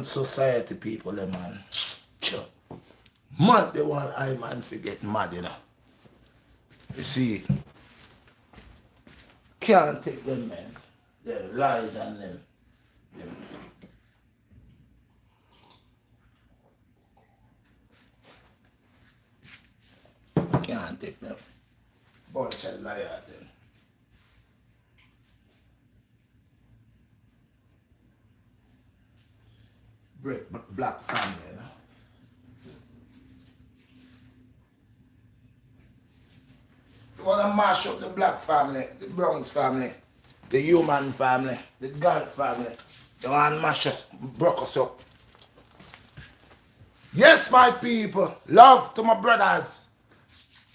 Society people, them man. Sure. Mad they want I man forget mad, you know. You see, can't take them man. Their lies on them. Can't take them. Bunch of liars them. Black family, you know. You wanna mash up the black family, the Bronx family, the human family, the God family. You wanna mash us, broke us up. Yes, my people, love to my brothers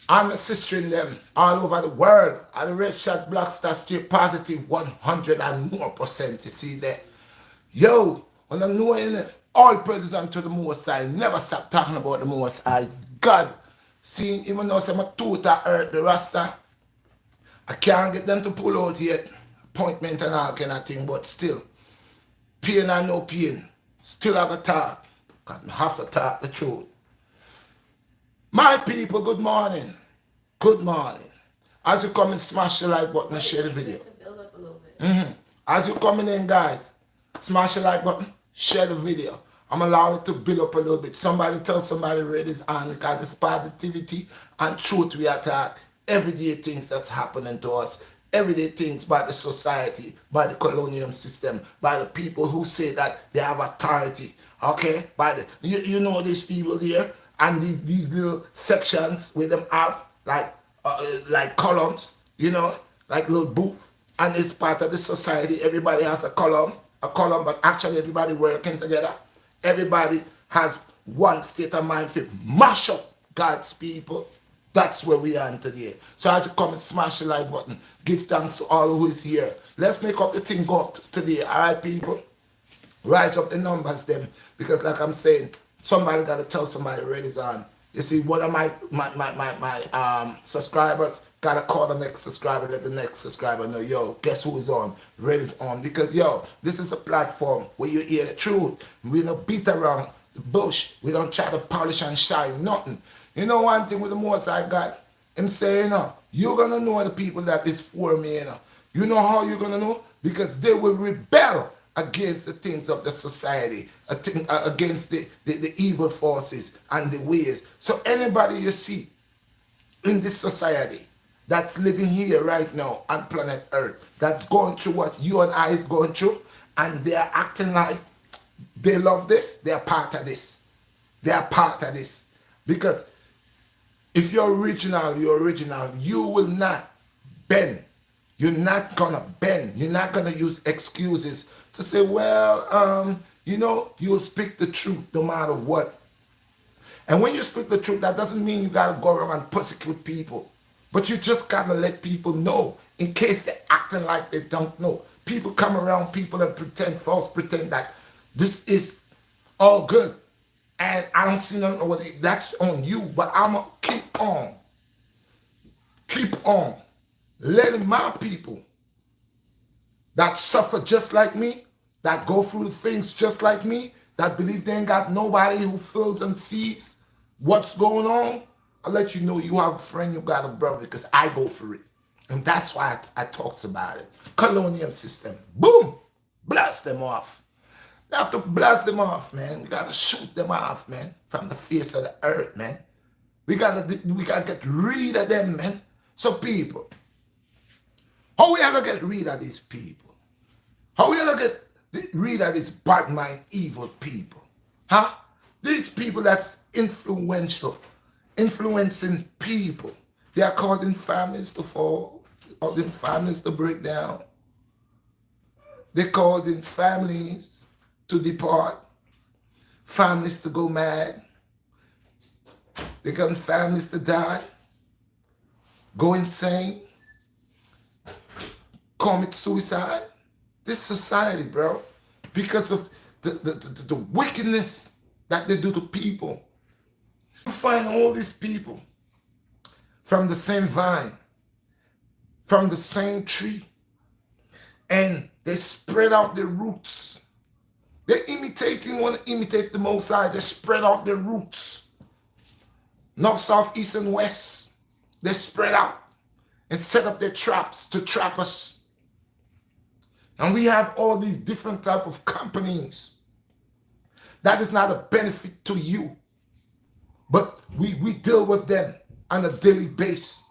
and my sister in them all over the world. And the Redshot BlackStar stay positive 100 and more percent. You see that? Yo, when I know in it, all praises unto the Most High. Never stop talking about the Most High. God, seeing even though I'm a total hurt the Rasta, I can't get them to pull out yet. Appointment and all kind of thing, but still, pain and no pain. Still I got to talk. Because I have to talk the truth. My people, good morning. Good morning. As you come and smash the like button and share the video. As you coming in, guys, smash the like button, share the video. I'm allowing it to build up a little bit. Somebody tell somebody read this on because it's positivity and truth we attack. Everyday things that's happening to us. Everyday things by the society, by the colonial system, by the people who say that they have authority. Okay? By the you know these people here and these little sections with them have like columns, you know, like little booth. And it's part of the society. Everybody has a column, but actually everybody working together. Everybody has one state of mind to mash up God's people. That's where we are today. So as you come and smash the like button, give thanks to all who is here. Let's make up the thing go up today. All right, people? Rise up the numbers, them. Because like I'm saying, somebody got to tell somebody Red is on. You see, one of my subscribers got to call the next subscriber, let the next subscriber know, yo, guess who is on? Red is on. Because, yo, this is a platform where you hear the truth. We don't beat around the bush. We don't try to polish and shine nothing. You know one thing with the most I got? Him saying, you're going to know the people that is for me, you know. You know how you're going to know? Because they will rebel against the things of the society, against the evil forces and the ways. So anybody you see in this society that's living here right now on planet Earth, that's going through what you and I is going through, and they're acting like they love this, they're part of this. They are part of this. Because if you're original, you will not bend. You're not going to bend. You're not going to use excuses to say, well, you know, you'll speak the truth no matter what. And when you speak the truth, that doesn't mean you got to go around and persecute people. But you just got to let people know in case they're acting like they don't know. People come around people and pretend that this is all good. And I don't see nothing over there. That's on you. But I'm going to keep on. Keep on. Letting my people that suffer just like me, that go through the things just like me, that believe they ain't got nobody who feels and sees what's going on, I'll let you know you have a friend, you got a brother, because I go through it. And that's why I talks about it. Colonial system. Boom! Blast them off. They have to blast them off, man. We got to shoot them off, man, from the face of the earth, man. We got to get rid of them, man. So people, how we ever get rid of these people? How we ever get rid of these bad mind, evil people? Huh? These people that's influential, influencing people. They are causing families to fall, causing families to break down. They're causing families to depart, families to go mad. They're causing families to die, go insane, commit suicide. This society, bro, because of the wickedness that they do to people. You find all these people from the same vine, from the same tree, and they spread out their roots. They imitate want to imitate the Most High. They spread out their roots. North, south, east, and west. They spread out and set up their traps to trap us. And we have all these different type of companies. That is not a benefit to you. But we deal with them on a daily basis.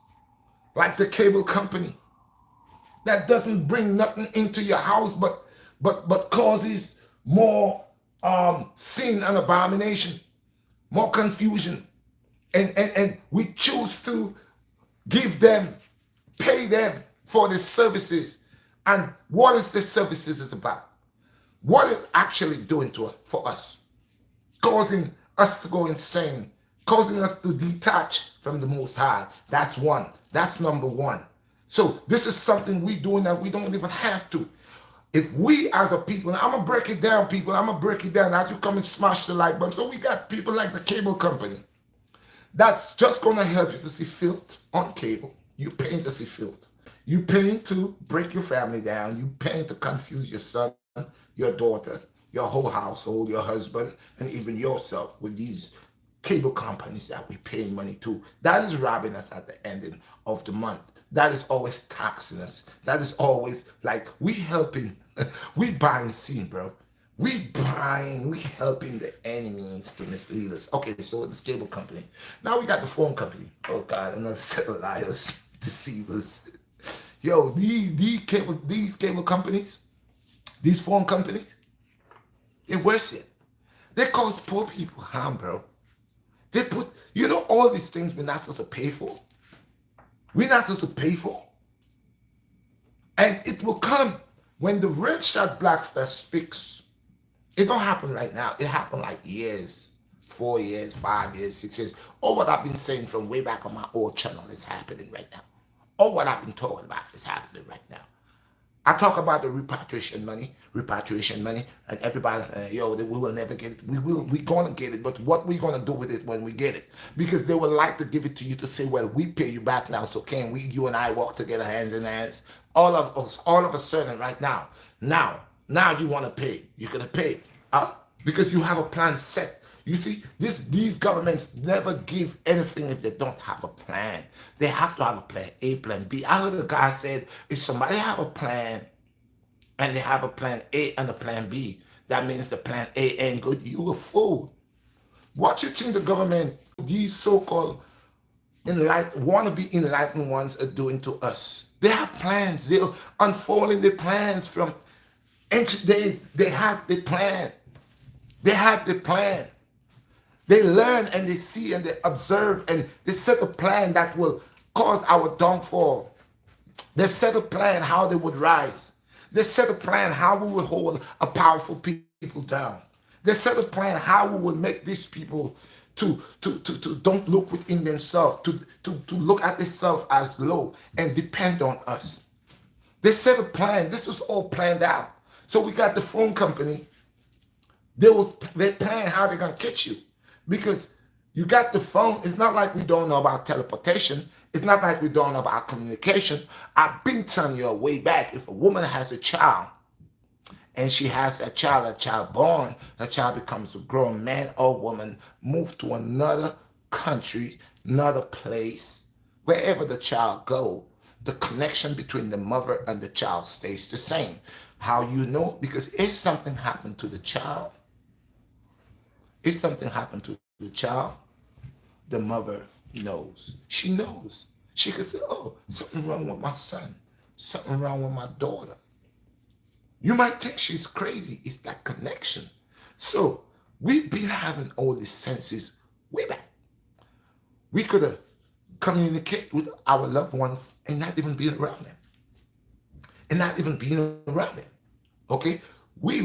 Like the cable company. That doesn't bring nothing into your house but causes more sin and abomination, more confusion. And we choose to give them, pay them for the services. And what is the services is about? What is actually doing for us? Causing us to go insane, causing us to detach from the Most High. That's one. That's number one. So this is something we doing that we don't even have to. If we as a people, I'm going to break it down, people. I'm going to break it down as you come and smash the like button. So we got people like the cable company. That's just going to help you to see filth on cable. You paying to see filth. You paying to break your family down. You paying to confuse your son, your daughter, your whole household, your husband, and even yourself with these cable companies that we pay money to. That is robbing us at the ending of the month. That is always taxing us. That is always like we helping, we buying sin, bro. We helping the enemies to mislead us. Okay, so this cable company. Now we got the phone company. Oh God, another set of liars, deceivers. Yo, these cable companies, these phone companies, they're worse yet. They cause poor people harm, bro. They put, all these things we're not supposed to pay for. We're not supposed to pay for. And it will come when the Redshot BlackStar speaks. It don't happen right now. It happened like years, 4 years, 5 years, 6 years. All what I've been saying from way back on my old channel is happening right now. All what I've been talking about is happening right now. I talk about the repatriation money, and everybody's saying, yo, we will never get it. We're going to get it, but what we're going to do with it when we get it? Because they would like to give it to you to say, well, we pay you back now, so can you and I walk together hands in hands? All of a sudden right now you want to pay. You're going to pay because you have a plan set. You see, these governments never give anything if they don't have a plan. They have to have a plan A, plan B. I heard a guy said, if somebody have a plan and they have a plan A and a plan B, that means the plan A ain't good. You a fool. What you think the government, these so-called wannabe enlightened ones are doing to us? They have plans. They're unfolding the plans from ancient days. They had the plan. They had the plan. They learn and they see and they observe and they set a plan that will cause our downfall. They set a plan how they would rise. They set a plan how we will hold a powerful people down. They set a plan how we will make these people to don't look within themselves, to look at themselves as low and depend on us. They set a plan. This was all planned out. So we got the phone company. They plan how they're going to catch you. Because you got the phone. It's not like we don't know about teleportation. It's not like we don't know about communication. I've been telling you way back, if a woman has a child and she has a child born, the child becomes a grown man or woman, move to another country, another place, wherever the child go, the connection between the mother and the child stays the same. How you know? Because if something happened to the child, if something happened to the child, the mother knows. She knows. She could say, oh, something wrong with my son. Something wrong with my daughter. You might think she's crazy. It's that connection. So we've been having all these senses way back. We could have communicated with our loved ones and not even being around them. Okay? We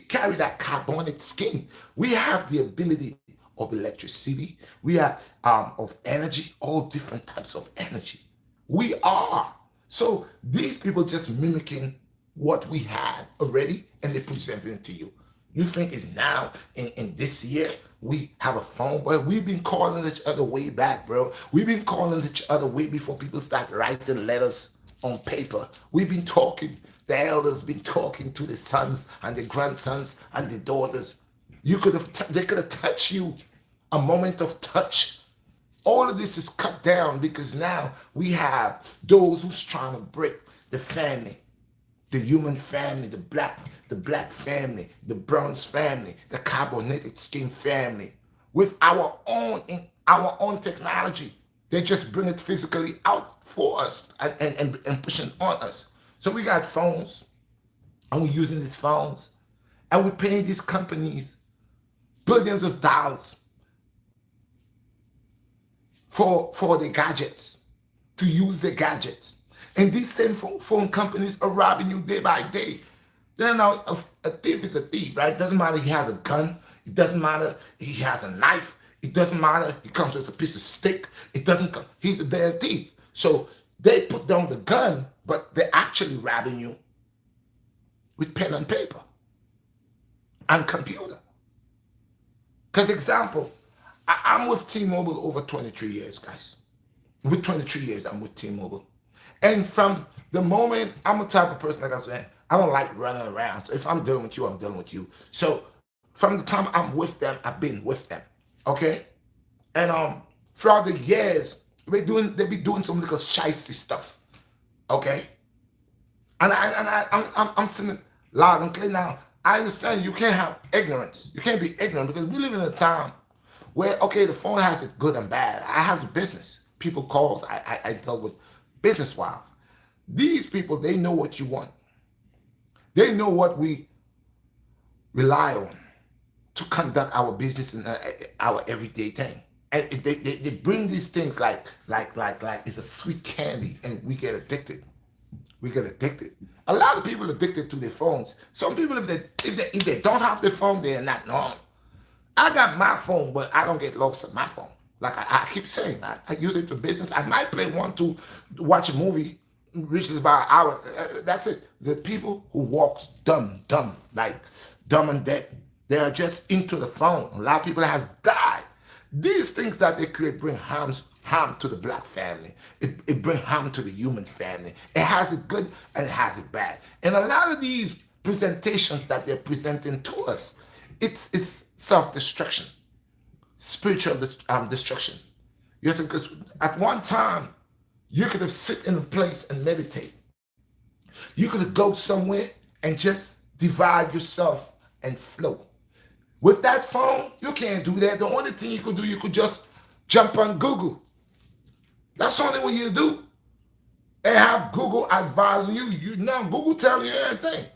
carry that carbonic skin. We have the ability of electricity. We have of energy, all different types of energy. We are. So these people just mimicking what we had already and they presenting it to you. You think it's now in this year we have a phone, but we've been calling each other way back, bro. We've been calling each other way before people start writing letters on paper. We've been talking the elders been talking to the sons and the grandsons and the daughters. You could have, they could have touched you, a moment of touch. All of this is cut down because now we have those who's trying to break the family, the human family, the black family, the bronze family, the carbonated skin family, with our own technology. They just bring it physically out for us and pushing on us. So we got phones, and we're using these phones, and we're paying these companies billions of dollars for the gadgets, to use the gadgets. And these same phone companies are robbing you day by day. Then now a thief is a thief, right? It doesn't matter he has a gun. It doesn't matter he has a knife. It doesn't matter he comes with a piece of stick. It doesn't come. He's a damn thief. So they put down the gun, but they're actually robbing you with pen and paper and computer. Because example, I'm with T-Mobile over 23 years, guys. With 23 years, I'm with T-Mobile. And from the moment, I'm the type of person, like I said, I don't like running around. So if I'm dealing with you, I'm dealing with you. So from the time I'm with them, I've been with them. Okay? And throughout the years, they be doing some little shicey stuff. Okay? And I'm saying loud and clear now. I understand you can't have ignorance. You can't be ignorant because we live in a time where, okay, the phone has it good and bad. I have a business. People calls, I dealt with business-wise. These people, they know what you want. They know what we rely on to conduct our business and our everyday thing. And they bring these things like it's a sweet candy, and we get addicted. We get addicted. A lot of people are addicted to their phones. Some people, if they don't have their phone, they are not normal. I got my phone, but I don't get lost on my phone. Like I keep saying, I use it for business. I might play one to watch a movie, which is about an hour. That's it. The people who walks dumb, like dumb and dead, they are just into the phone. A lot of people has died. These things that they create bring harm to the black family. It brings harm to the human family. It has it good and it has it bad. And a lot of these presentations that they're presenting to us, it's self-destruction, spiritual destruction. Yes, because at one time, you could have sit in a place and meditate. You could have go somewhere and just divide yourself and flow. With that phone, you can't do that. The only thing you could do, you could just jump on Google. That's the only way you do. And have Google advising you. Now Google telling you everything.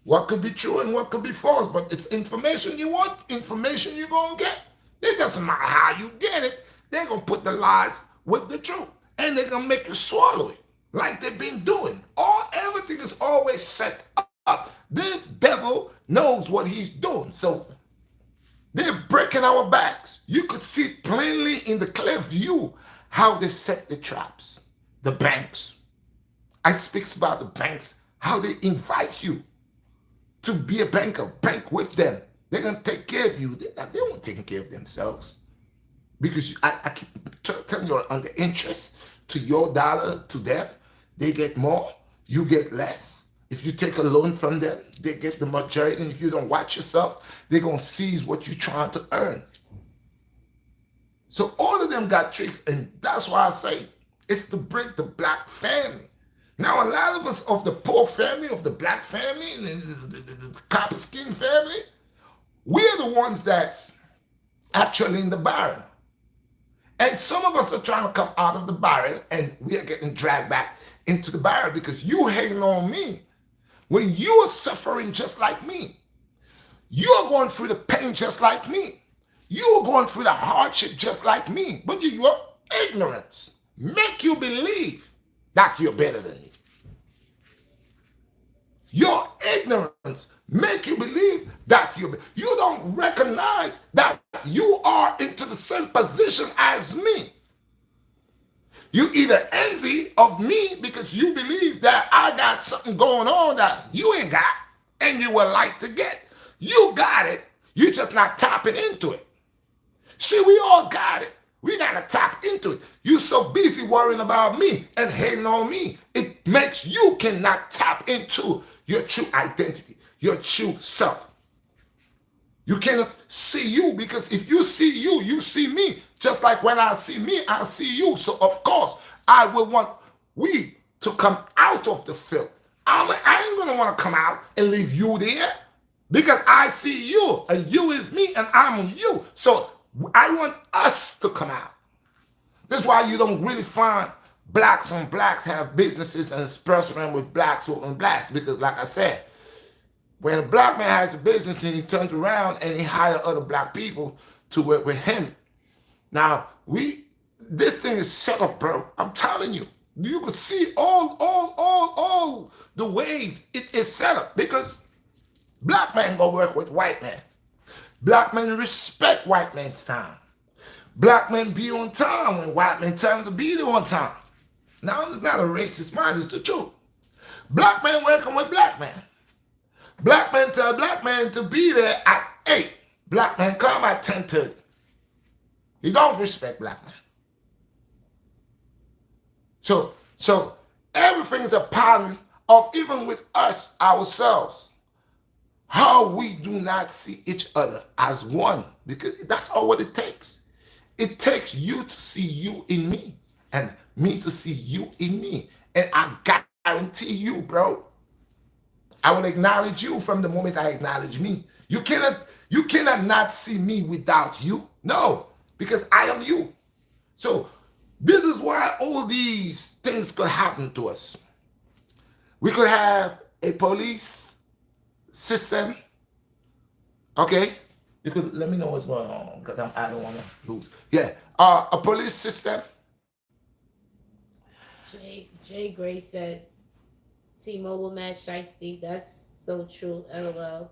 What could be true and what could be false. But it's information you want, information you're going to get. It doesn't matter how you get it. They're going to put the lies with the truth. And they're going to make you swallow it like they've been doing. Everything is always set up. This devil knows what he's doing. So they're breaking our backs. You could see plainly in the clear view how they set the traps. The banks. I speak about the banks, how they invite you to be a banker, bank with them. They're going to take care of you. They won't take care of themselves. Because I keep telling you, on the interest to your dollar to them, they get more, you get less. If you take a loan from them, they get the majority. And if you don't watch yourself, they're going to seize what you're trying to earn. So all of them got tricks. And that's why I say it's to break the black family. Now, a lot of us of the poor family, of the black family, the copper skin family, we're the ones that's actually in the barrel. And some of us are trying to come out of the barrel, and we are getting dragged back into the barrel because you hating on me. When you are suffering just like me, you are going through the pain just like me. You are going through the hardship just like me. But your ignorance make you believe that you're better than me. Your ignorance make you believe that you don't recognize that you are into the same position as me. You either envy of me because you believe that I got something going on that you ain't got and you would like to get. You got it. You're just not tapping into it. See, we all got it. We got to tap into it. You so busy worrying about me and hating on me. It makes you cannot tap into your true identity, your true self. You cannot see you, because if you see you, you see me. Just like when I see me, I see you. So of course, I will want we to come out of the filth. I ain't gonna want to come out and leave you there, because I see you and you is me and I'm you. So I want us to come out. That's why you don't really find blacks on blacks have businesses and experiment with blacks on blacks, because like I said, when a black man has a business and he turns around and he hires other black people to work with him. Now, this thing is set up, bro. I'm telling you. You could see all the ways it is set up, because black men go work with white men. Black men respect white men's time. Black men be on time when white men tell them to be there on time. Now, it's not a racist mind, it's the truth. Black men working with black men. Black men tell black men to be there at 8. Black men come at 10:30. You don't respect black men. So everything is a pattern of, even with us ourselves, how we do not see each other as one, because that's all what it takes. It takes you to see you in me and me to see you in me. And I guarantee you, bro, I will acknowledge you from the moment I acknowledge me. You cannot not see me without you. No, because I am you. So this is why all these things could happen to us. We could have a police system. Okay? You could let me know what's going on, because I don't want to lose. Yeah, a police system. Jay Gray said, T-Mobile match shiesty. That's so true. LOL.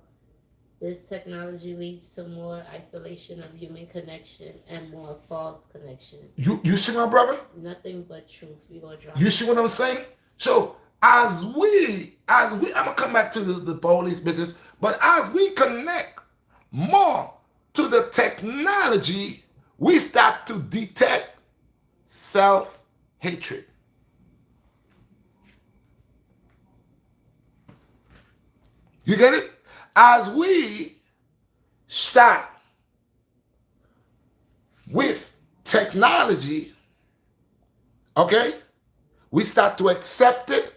This technology leads to more isolation of human connection and more false connection. You see my brother? Nothing but truth. You gonna drop. You see what I'm saying? So as we, I'm gonna come back to the police business, but as we connect more to the technology, we start to detect self-hatred. You get it? As we start with technology, okay, we start to accept it.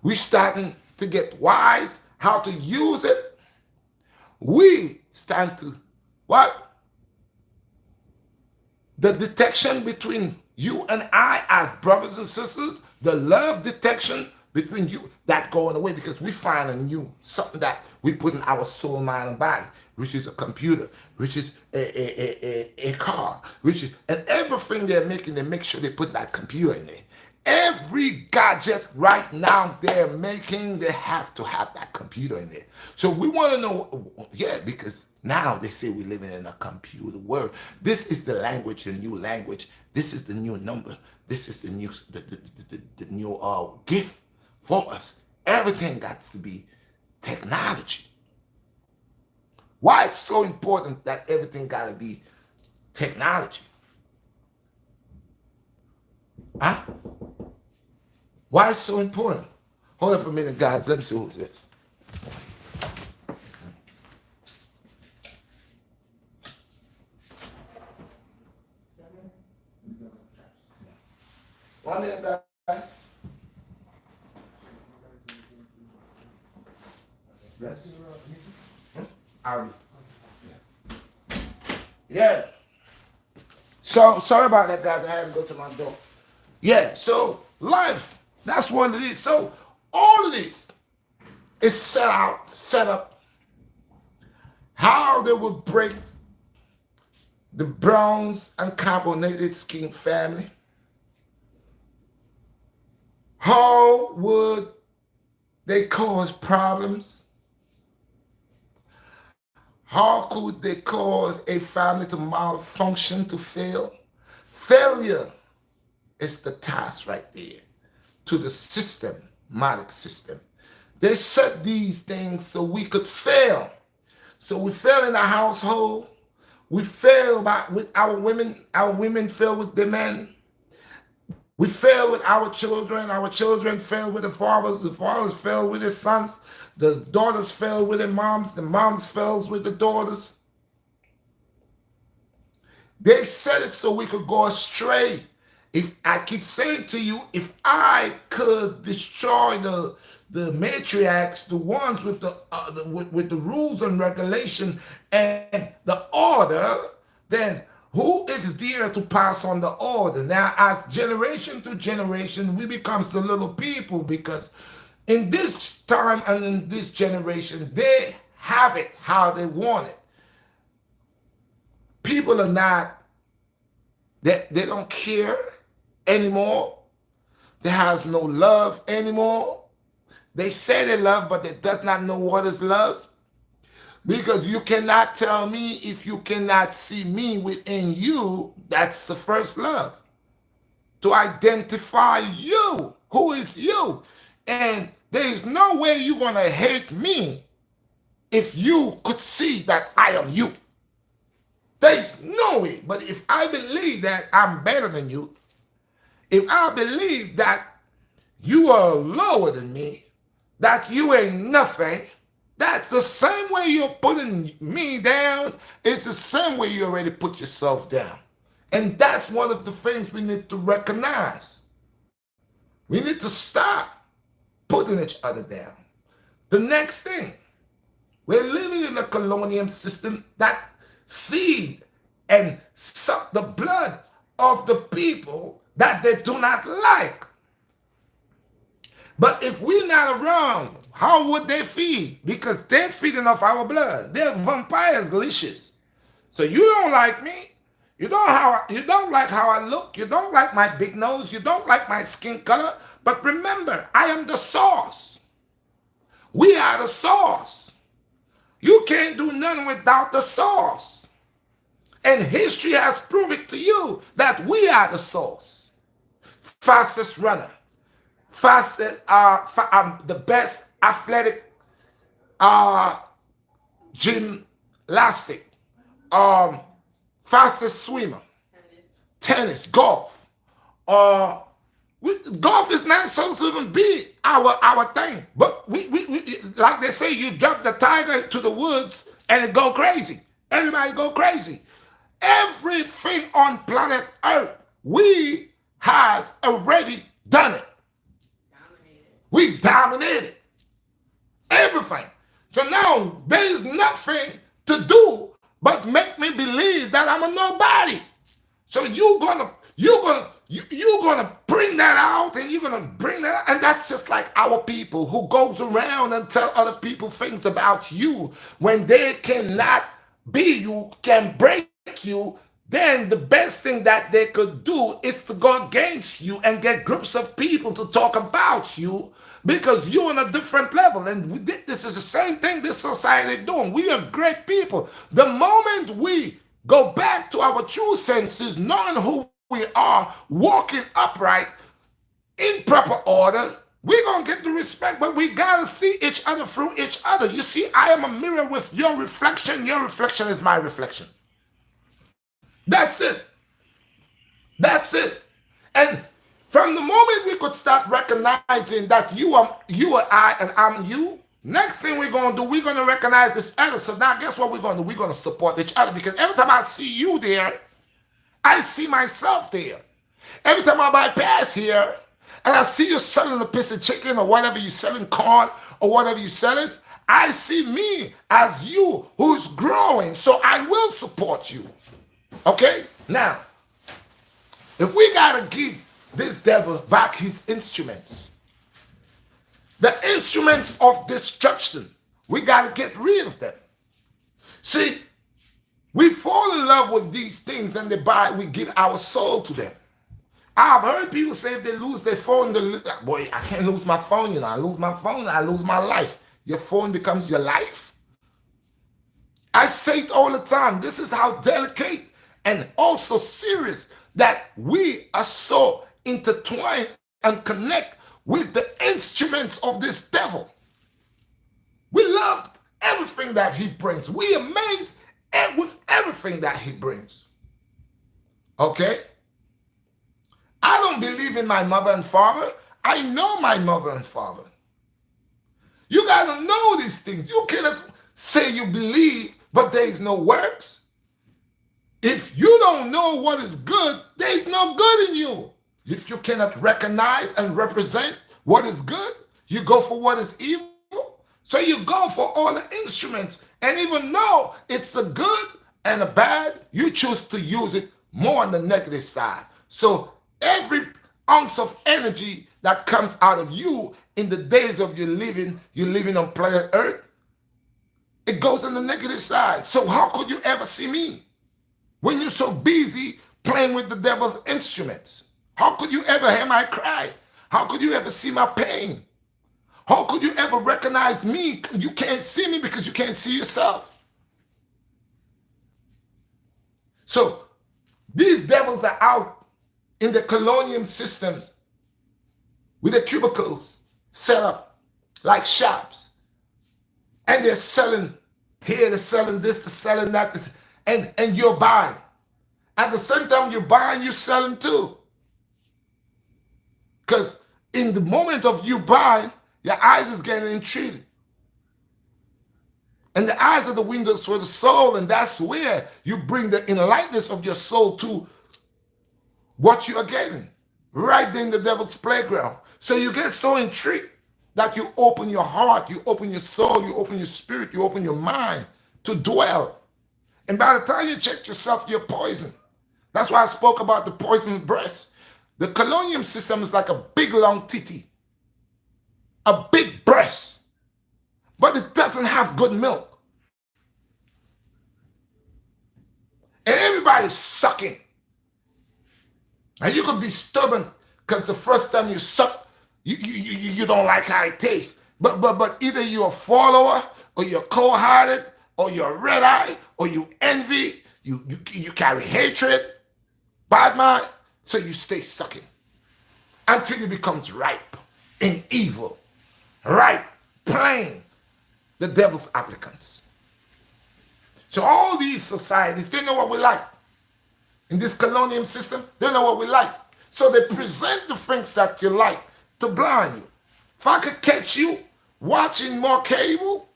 We starting to get wise how to use it. We stand to what? The detection between you and I as brothers and sisters, the love detection between you, that going away, because we find a new something that we put in our soul, mind, and body, which is a computer, which is a car, which is, and everything they're making, they make sure they put that computer in there. Every gadget right now they're making, they have to have that computer in there. So we want to know, yeah, because now they say we're living in a computer world. This is the language, the new language. This is the new number. This is the new the new gift for us. Everything got to be technology. Why it's so important that everything got to be technology? Huh? Why it's so important? Hold up a minute, guys. Let me see who's this. One minute, guys. Yes. Yeah. So sorry about that, guys. I had to go to my door. Yeah. So life. That's what it is. So all of this is set up. How they would break the bronze and carbonated skin family. How would they cause problems? How could they cause a family to malfunction, to fail? Failure is the task right there to the systematic system. They set these things so we could fail. So we fail in the household, We fail with our women. Our women fail with the men. We fail with our children. Our children fail with the fathers. The fathers fail with the sons. The daughters fail with the moms. The moms fail with the daughters. They said it so we could go astray. If I keep saying to you, if I could destroy the matriarchs, the ones with with the rules and regulation and the order, then who is there to pass on the order? Now, as generation to generation, we becomes the little people, because in this time and in this generation, they have it how they want it. People are not, they don't care anymore. There has no love anymore. They say they love, but they does not know what is love. Because you cannot tell me if you cannot see me within you. That's the first love. To identify you. Who is you? And there is no way you're going to hate me if you could see that I am you. There's no way. But if I believe that I'm better than you, if I believe that you are lower than me, that you ain't nothing, that's the same way you're putting me down. It's the same way you already put yourself down. And that's one of the things we need to recognize. We need to stop putting each other down. The next thing, we're living in a colonial system that feed and suck the blood of the people that they do not like. But if we're not around, how would they feed? Because they're feeding off our blood. They're vampires, leashes. So you don't like me. You don't like how I look. You don't like my big nose. You don't like my skin color. But remember, I am the source. We are the source. You can't do nothing without the source. And history has proven to you that we are the source. Fastest runner. Fastest, the best athletic gymnastic, fastest swimmer, tennis, golf. Golf is not supposed to even be our thing, but we like they say, you drop the tiger to the woods and it go crazy. Everybody go crazy. Everything on planet Earth, we has already done it. We dominated everything. So now there is nothing to do but make me believe that I'm a nobody. So you're gonna bring that out, and you're gonna bring that out, and that's just like our people who goes around and tell other people things about you when they cannot be you, can break you. Then the best thing that they could do is to go against you and get groups of people to talk about you, because you're on a different level. And this is the same thing this society doing. We are great people. The moment we go back to our true senses, knowing who we are, walking upright, in proper order, we're going to get the respect, but we got to see each other through each other. You see, I am a mirror with your reflection. Your reflection is my reflection. That's it. That's it. And from the moment we could start recognizing that you are I and I'm you, next thing we're going to do, we're going to recognize each other. So now guess what we're going to do? We're going to support each other, because every time I see you there, I see myself there. Every time I bypass here and I see you selling a piece of chicken or whatever you're selling, corn or whatever you're selling, I see me as you who's growing. So I will support you. Okay? Now, if we got to give this devil back his instruments, the instruments of destruction, we got to get rid of them. See, we fall in love with these things, and we give our soul to them. I've heard people say if they lose their phone, boy, I can't lose my phone, I lose my phone, I lose my life. Your phone becomes your life. I say it all the time. This is how delicate and also serious that we are so intertwined and connect with the instruments of this devil. We love everything that he brings. We amaze with everything that he brings. Okay? I don't believe in my mother and father. I know my mother and father. You got to know these things. You cannot say you believe, but there is no works. If you don't know what is good, there is no good in you. If you cannot recognize and represent what is good, you go for what is evil. So you go for all the instruments. And even though it's a good and a bad, you choose to use it more on the negative side. So every ounce of energy that comes out of you in the days of you're living on planet Earth, it goes on the negative side. So how could you ever see me when you're so busy playing with the devil's instruments? How could you ever hear my cry? How could you ever see my pain? How could you ever recognize me? You can't see me because you can't see yourself. So these devils are out in the colonial systems with the cubicles set up like shops. And they're selling here, they're selling this, they're selling that, and you're buying. At the same time you're buying, you're selling too. Because in the moment of you buying, your eyes is getting entreated. And the eyes are the windows for the soul, and that's where you bring the enlightenment of your soul to what you are getting. Right there in the devil's playground. So you get so intrigued that you open your heart, you open your soul, you open your spirit, you open your mind to dwell. And by the time you check yourself, you're poisoned. That's why I spoke about the poisoned breast. The colonial system is like a big long titty, a big breast, but it doesn't have good milk. And everybody's sucking. And you could be stubborn because the first time you suck, you don't like how it tastes. But either you're a follower, or you're cold-hearted, or you're a red eye, or you envy, you carry hatred, bad mind, so you stay sucking until it becomes ripe in evil, ripe, playing the devil's applicants. So all these societies, they know what we like. In this colonial system, they know what we like. So they present the things that you like to blind you. If I could catch you watching more cable,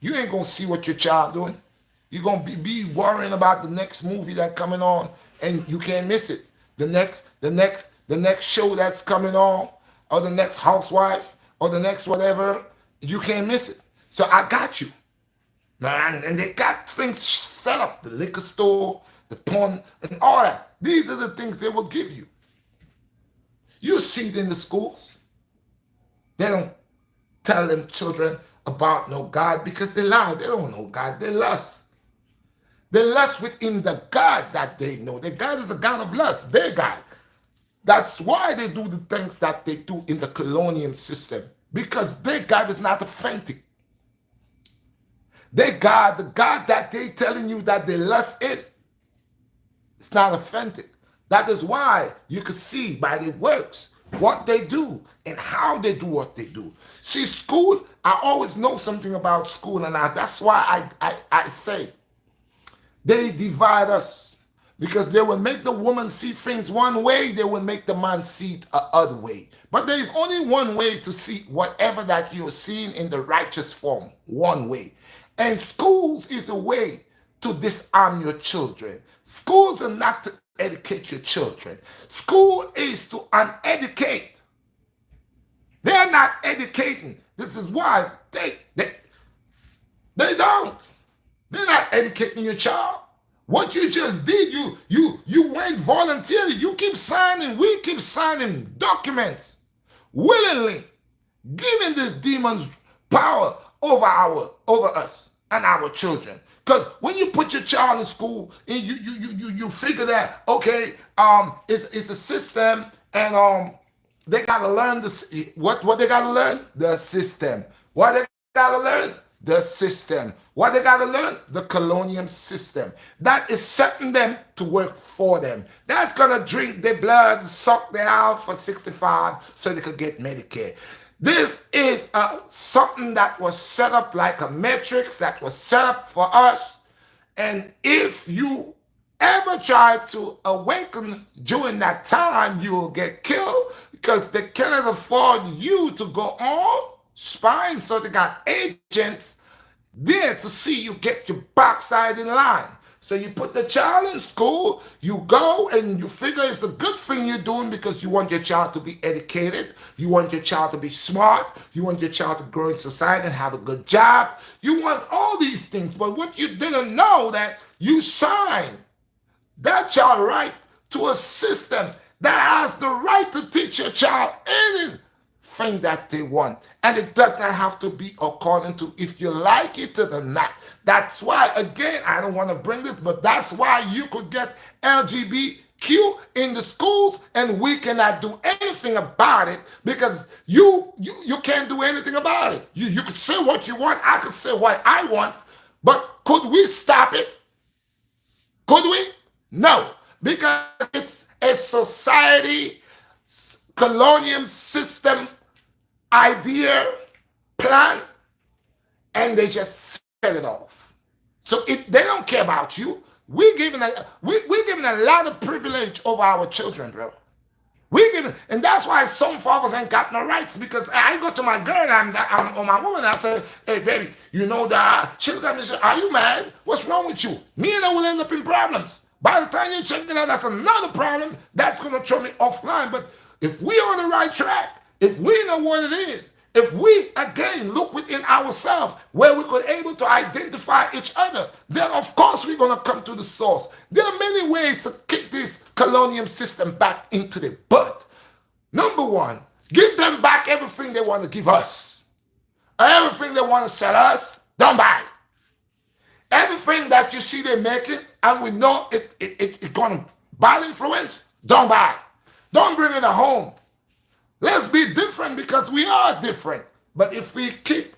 you ain't gonna see what your child doing. You're gonna be worrying about the next movie that's coming on, and you can't miss it. The next show that's coming on, or the next housewife, or the next whatever, you can't miss it. So I got you. Man, and they got things set up, the liquor store, the porn, and all that. These are the things they will give you. You see it in the schools. They don't tell them children about no God because they lie. They don't know God. They lust. They lust within the God that they know. The God is a God of lust. Their God. That's why they do the things that they do in the colonial system. Because their God is not authentic. Their God, the God that they telling you that they lust in, it's not authentic. That is why you can see by the works what they do and how they do what they do. See, school, I always know something about school, and that's why I say they divide us, because they will make the woman see things one way, they will make the man see it a other way. But there is only one way to see whatever that you're seeing in the righteous form, one way. And schools is a way to disarm your children. Schools are not to educate your children. School is to uneducate. They're not educating. This is why they don't. They're not educating your child. What you just did, you went voluntarily. You keep signing, we keep signing documents willingly, giving these demons power over us and our children. Because when you put your child in school, and you figure that, okay, it's a system, and they gotta learn what they gotta learn? The system. What they gotta learn? The system. What they gotta learn? The colonial system. That is setting them to work for them. That's gonna drink their blood, suck their out for 65 so they could get Medicare. This is something that was set up like a matrix that was set up for us, And if you ever try to awaken during that time, you will get killed because they cannot afford you to go on spying. So they got agents there to see you get your backside in line. So you put the child in school, you go and you figure it's a good thing you're doing because you want your child to be educated, you want your child to be smart, you want your child to grow in society and have a good job. You want all these things, but what you didn't know that you signed that child right to a system that has the right to teach your child anything that they want. And it does not have to be according to if you like it or not. That's why, again, I don't want to bring this, but that's why you could get LGBTQ in the schools and we cannot do anything about it because you can't do anything about it. You could say what you want, I could say what I want, but could we stop it? Could we? No, because it's a society, colonial system, idea, plan, and they just set it off. So they don't care about you. We're giving a lot of privilege over our children, bro. We give it, and that's why some fathers ain't got no rights. Because I go to my girl, I'm on my woman, I say, "Hey, baby, you know that?" She look at me and say, "Are you mad? What's wrong with you?" Me and her will end up in problems. By the time you check it out, that's another problem that's gonna throw me offline. But if we are on the right track, if we know what it is, if we again look within ourselves where we could able to identify each other, then of course we're gonna come to the source. There are many ways to kick this colonial system back into the butt. Number one, give them back everything they want to give us. Everything they want to sell us, don't buy. Everything that you see they're making, and we know it's going to bad influence, don't buy. Don't bring it home. Let's be different because we are different. But if we keep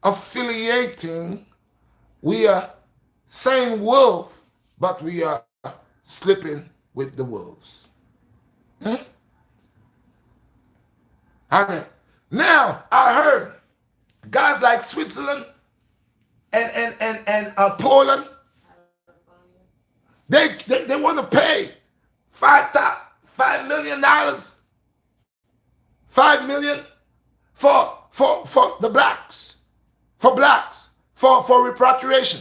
affiliating, we are same wolf, but we are slipping with the wolves. Hmm? Now, I heard guys like Switzerland and Poland, they want to pay $5 million, $5 million for the blacks, for repatriation.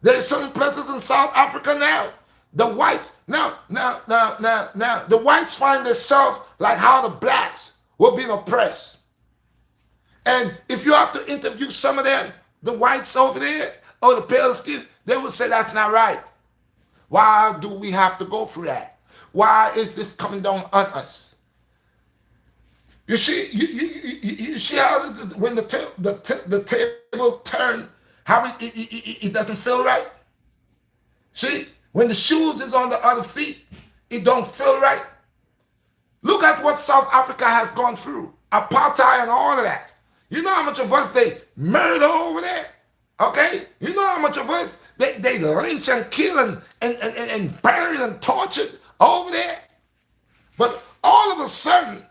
There's some places in South Africa now. The whites now, the whites find themselves like how the blacks were being oppressed. And if you have to interview some of them, the whites over there, or the pale skin, they will say that's not right. Why do we have to go through that? Why is this coming down on us? You see, you see how when the table turn, how it doesn't feel right. See, when the shoes is on the other feet, it don't feel right. Look at what South Africa has gone through, apartheid and all of that. You know how much of us they murder over there? Okay? You know how much of us they lynch and kill and bury and tortured over there? But all of a sudden,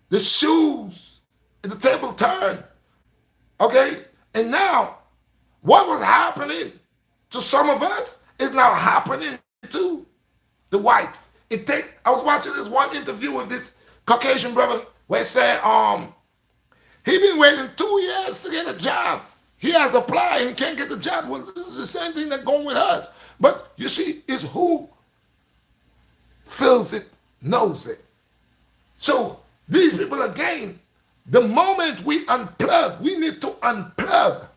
the shoes and the table turned. Okay? And now, what was happening to some of us is now happening to the whites. I was watching this one interview with this Caucasian brother where he said, he been waiting 2 years to get a job. He has applied, he can't get the job. Well, this is the same thing that's going with us. But you see, it's who feels it, knows it. So these people again, the moment we unplug, we need to unplug.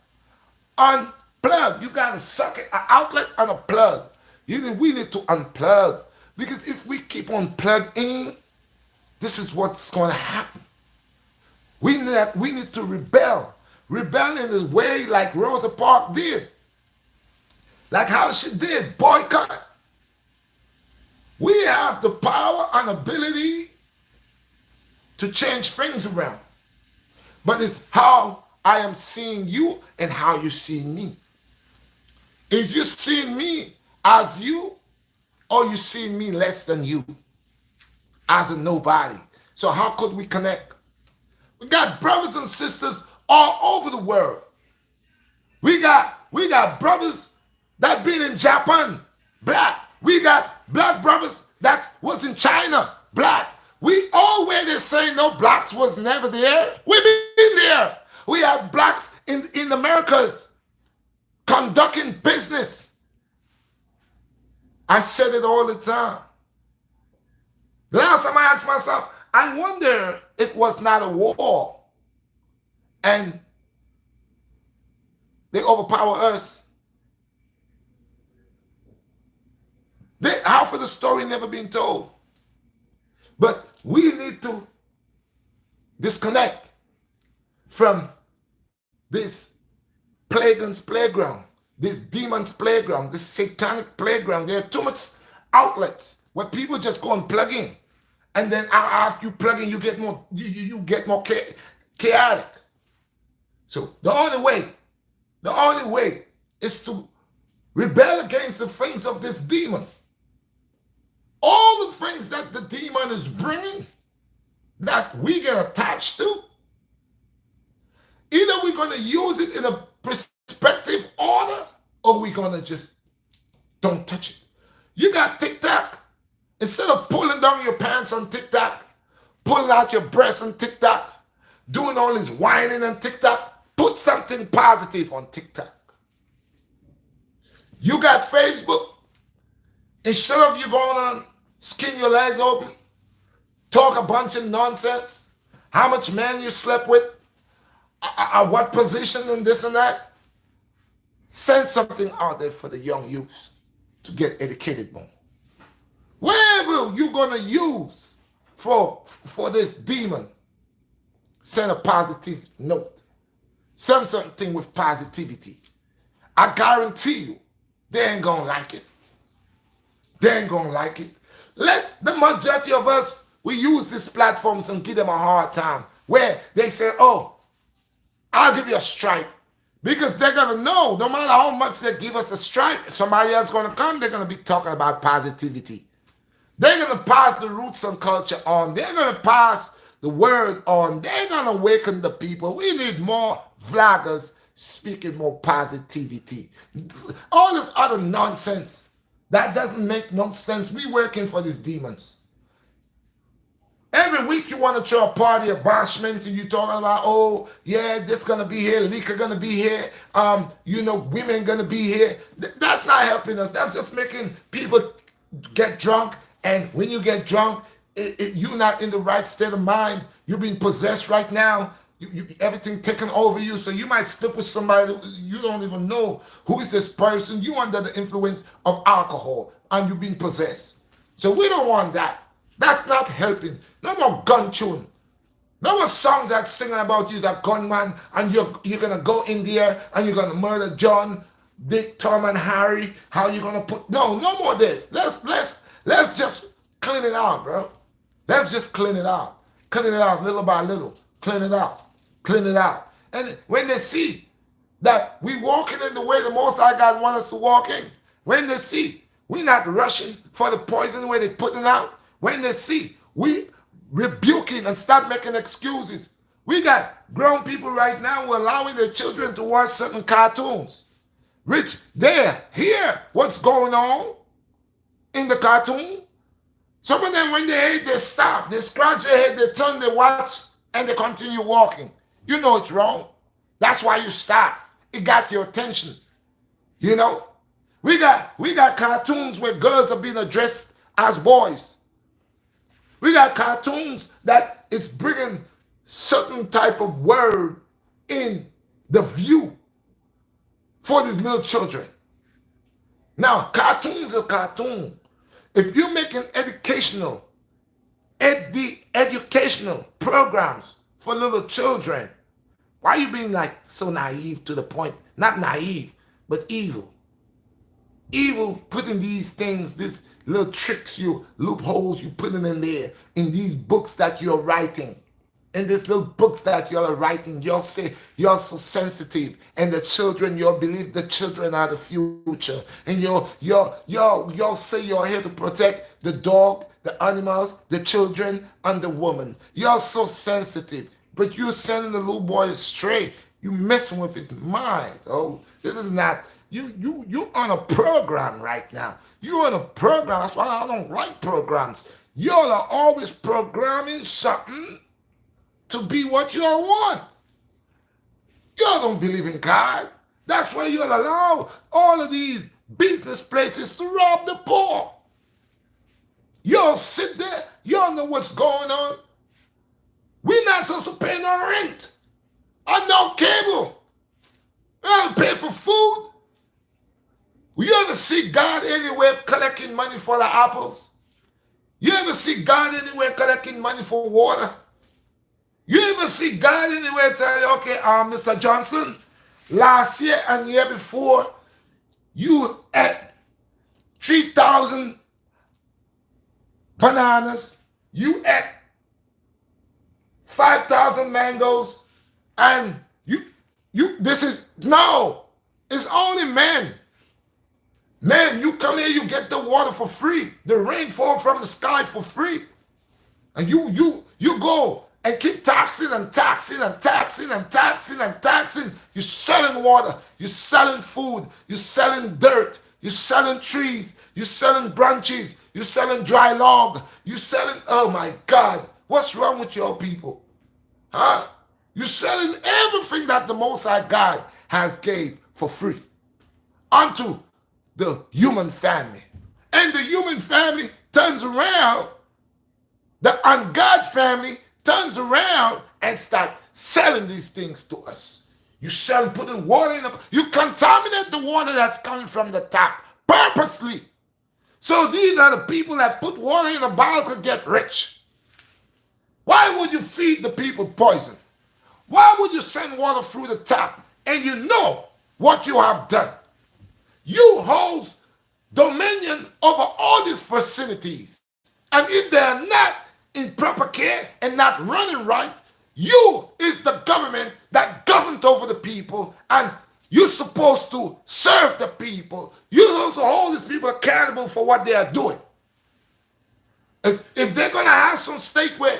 Unplug. You got a socket, an outlet, and a plug. We need to unplug. Because if we keep on plugged in, this is what's going to happen. We need to rebel. Rebel in the way like Rosa Parks did. Like how she did, boycott. We have the power and ability to change things around. But it's how I am seeing you and how you see me. Is you seeing me as you, or you seeing me less than you? As a nobody. So how could we connect? We got brothers and sisters all over the world. We got got brothers that been in Japan, black. We got black brothers that was in China, black. We always say no blacks was never there. We been there. We have blacks in Americas conducting business. I said it all the time. The last time I asked myself, I wonder if it was not a war and they overpower us. Half of the story never been told. But we need to disconnect from this pagan's playground, this demon's playground, this satanic playground. There are too much outlets where people just go and plug in. And then after you plug in, you get more, you get more chaotic. So the only way is to rebel against the things of this demon. All the things that the demon is bringing that we get attached to, either we're going to use it in a perspective order or we're going to just don't touch it. You got TikTok. Instead of pulling down your pants on TikTok, pulling out your breasts on TikTok, doing all this whining on TikTok, put something positive on TikTok. You got Facebook. Instead of you going on, skin your legs open, talk a bunch of nonsense, how much man you slept with, what position and this and that, send something out there for the young youth to get educated more. Wherever you're going to use for this demon, send a positive note. Send something with positivity. I guarantee you, they ain't going to like it. They ain't going to like it. Let the majority of us, we use these platforms and give them a hard time. Where they say, oh, I'll give you a stripe. Because they're going to know, no matter how much they give us a stripe, if somebody else is going to come, they're going to be talking about positivity. They're going to pass the roots and culture on. They're going to pass the word on. They're going to awaken the people. We need more vloggers speaking more positivity. All this other nonsense, that doesn't make no sense. We working for these demons. Every week you want to throw a party of bashment and you talking about, oh, yeah, this going to be here, Leaker going to be here, women going to be here. That's not helping us. That's just making people get drunk. And when you get drunk, you're not in the right state of mind. You're being possessed right now. Everything taken over you. So you might slip with somebody you don't even know. Who is this person? You under the influence of alcohol and you're being possessed. So we don't want that. That's not helping. No more gun tune. No more songs that singing about you, that gunman, and you're gonna go in there and you're gonna murder John, Dick, Tom, and Harry. How you gonna put? No more this. Let's just clean it out, bro. Let's just clean it out. Clean it out little by little. Clean it out. Clean it out. And when they see that we walking in the way the Most High God wants us to walk in, when they see we not rushing for the poison where they putting out, when they see we rebuking and stop making excuses. We got grown people right now who are allowing their children to watch certain cartoons. Which they hear what's going on in the cartoon. Some of them, when they hate, they stop. They scratch their head, they turn, they watch, and they continue walking. You know it's wrong. That's why you stop. It got your attention. You know? We got cartoons where girls are being addressed as boys. We got cartoons that is bringing certain type of word in the view for these little children. Now, cartoons are cartoon. If you're making educational programs for little children, why are you being like so naive to the point? Not naive, but evil. Evil putting these things, these little tricks, loopholes you putting in there, in these books that you're writing. In these little books that you're writing, you'll say you're so sensitive, and the children, you'll believe the children are the future, and you'll say you're here to protect the dog, the animals, the children, and the woman. You're so sensitive, but you're sending the little boy astray You messing with his mind. Oh, this is not you on a program right now. You on a program. That's why I don't like programs. Y'all are always programming something to be what y'all want. Y'all don't believe in God. That's why you'll allow all of these business places to rob the poor. Y'all sit there. Y'all know what's going on. We're not supposed to pay no rent or no cable. We don't pay for food. You ever see God anywhere collecting money for the apples? You ever see God anywhere collecting money for water? You ever see God anywhere tell you, okay, Mr. Johnson, last year and year before, you ate 3,000 bananas, you ate 5,000 mangoes, and this is, no, it's only men. Man, you come here, you get the water for free. The rain fall from the sky for free. And you go and keep taxing and taxing and taxing and taxing and taxing. You're selling water, you're selling food, you're selling dirt, you're selling trees, you're selling branches, you're selling dry log, you're selling, oh my God, what's wrong with your people? Huh? You're selling everything that the Most High God has gave for free unto the human family. And the human family turns around, the ungod family turns around and start selling these things to us. You sell, putting water in you contaminate the water that's coming from the tap purposely. So these are the people that put water in a bottle to get rich. Why would you feed the people poison? Why would you send water through the tap and you know what you have done? You hold dominion over all these facilities. And if they are not in proper care and not running right, you is the government that governs over the people, and you're supposed to serve the people. You're supposed to hold these people accountable for what they are doing. If they're going to have some state where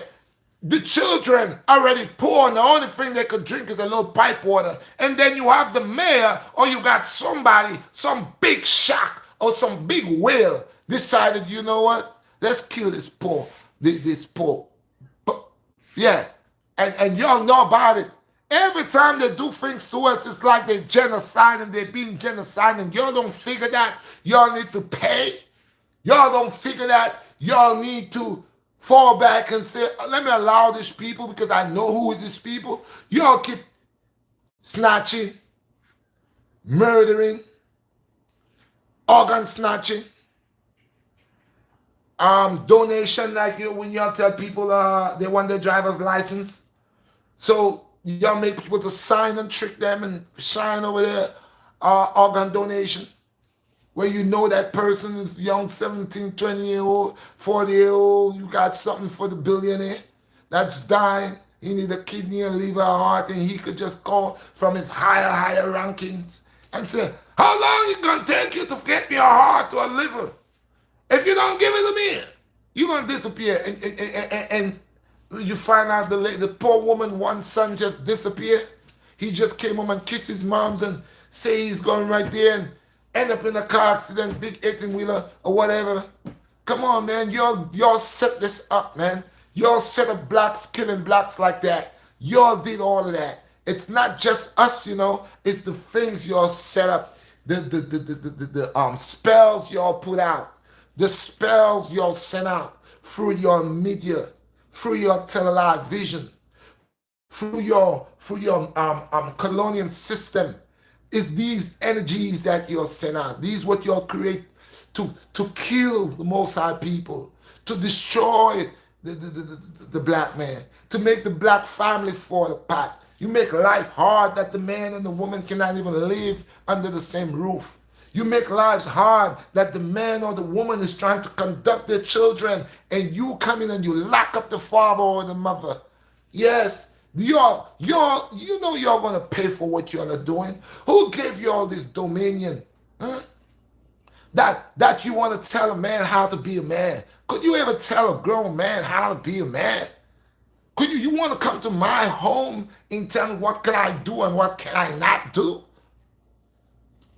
the children already poor and the only thing they could drink is a little pipe water, and then you have the mayor or you got somebody, some big shark or some big whale decided, you know what, let's kill this poor, this poor. Yeah, and y'all know about it. Every time they do things to us, it's like they genocide and they're being genocided, and y'all don't figure that y'all need to pay. Y'all don't figure that y'all need to fall back and say, let me allow these people because I know who is these people. Y'all keep snatching, murdering, organ snatching, donation, like when y'all tell people they want their driver's license. So y'all make people to sign and trick them and sign over there organ donation, where you know that person is young, 17, 20-year-old, 40-year-old, you got something for the billionaire that's dying. He need a kidney, a liver, a heart, and he could just call from his higher rankings and say, how long it gonna take you to get me a heart or a liver? If you don't give it to me, you're gonna disappear. And you find out the poor woman, one son just disappeared. He just came home and kissed his moms and say he's going right there and end up in a car accident, big 18-wheeler or whatever. Come on, man. Y'all set this up, man. Y'all set up blacks killing blacks like that. Y'all did all of that. It's not just us, you know. It's the things y'all set up. The spells y'all put out. The spells y'all sent out through your media, through your television, through your colonial system. It's these energies that you'll send out. These what you'll create to kill the Most High people, to destroy the black man, to make the black family fall apart. You make life hard that the man and the woman cannot even live under the same roof. You make lives hard that the man or the woman is trying to conduct their children, and you come in and you lock up the father or the mother. Yes, you know you're going to pay for what y'all are doing. Who gave you all this dominion? That you want to tell a man how to be a man? Could you ever tell a grown man how to be a man? Could you want to come to my home and tell me what can I do and what can I not do?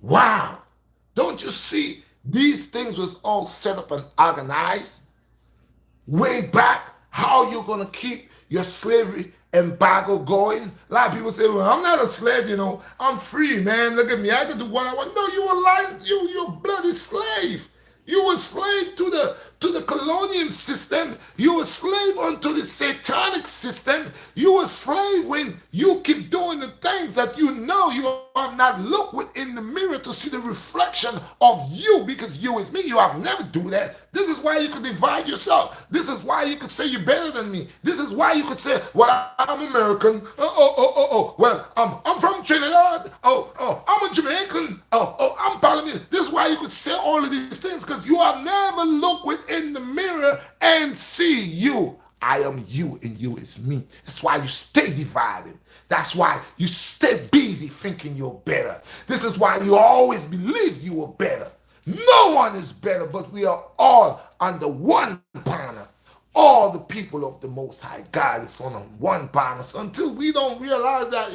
Wow. Don't you see these things was all set up and organized way back? How you're going to keep your slavery embargo going? A lot of people say, well, I'm not a slave, I'm free, man. Look at me, I can do what I want. No, you were lying. You're a bloody slave. You were slave to the colonial system. You were slave unto the satanic system. You were slave when you keep doing the things that you have not looked within the mirror to see the reflection of you, because you is me. You have never do that. This is why you could divide yourself. This is why you could say you're better than me. This is why you could say, well, I'm American. Well, I'm from Trinidad. I'm a Jamaican. I'm Balinese. This is why you could say all of these things, because you have never looked within the mirror and see you. I am you and you is me. That's why you stay divided. That's why you stay busy thinking you're better. This is why you always believe you are better. No one is better, but we are all under one banner. All the people of the Most High God is on one banner. So until we don't realize that,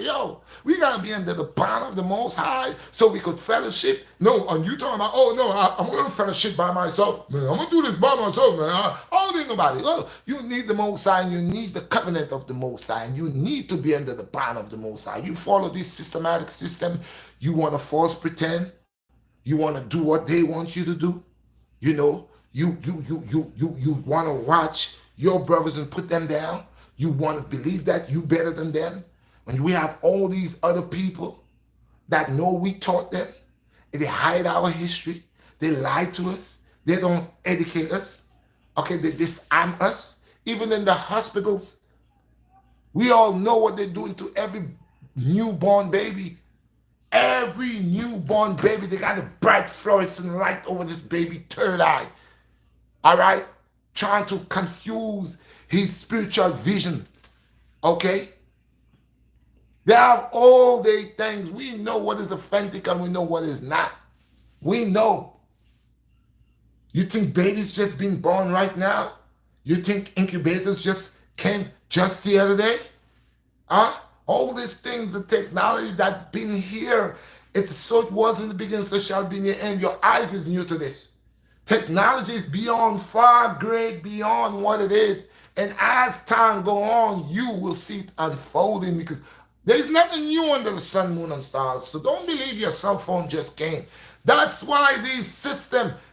we got to be under the banner of the Most High so we could fellowship. No, and you talking about, I'm going to fellowship by myself. Man, I'm going to do this by myself, man. I don't need nobody. Oh, you need the Most High, and you need the covenant of the Most High, and you need to be under the banner of the Most High. You follow this systematic system. You want to false pretend. You want to do what they want you to do. You want to watch your brothers and put them down. You want to believe that you better than them. When we have all these other people that know we taught them, and they hide our history, they lie to us, they don't educate us, okay, they disarm us. Even in the hospitals, we all know what they're doing to every newborn baby. Every newborn baby, they got a bright fluorescent light over this baby third eye. All right? Trying to confuse his spiritual vision. Okay? They have all the things. We know what is authentic and we know what is not. We know. You think babies just being born right now? You think incubators just came just the other day? Huh? All these things, the technology that been here, it was in the beginning, so shall be in the end. Your eyes is new to this. Technology is beyond, far great beyond what it is. And as time go on, you will see it unfolding, because there's nothing new under the sun, moon, and stars. So don't believe your cell phone just came. That's why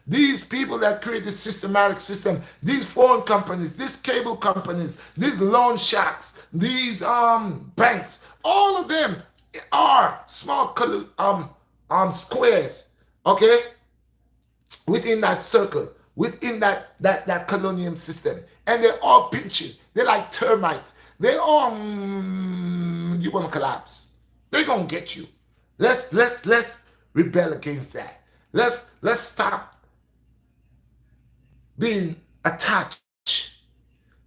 these people that create this systematic system, these phone companies, these cable companies, these loan sharks, these banks, all of them are small squares, okay, within that circle, within that colonial system, and they're all pinchy. They're like termites. They all you're gonna collapse. They're gonna get you. Let's rebel against that. Let's stop being attached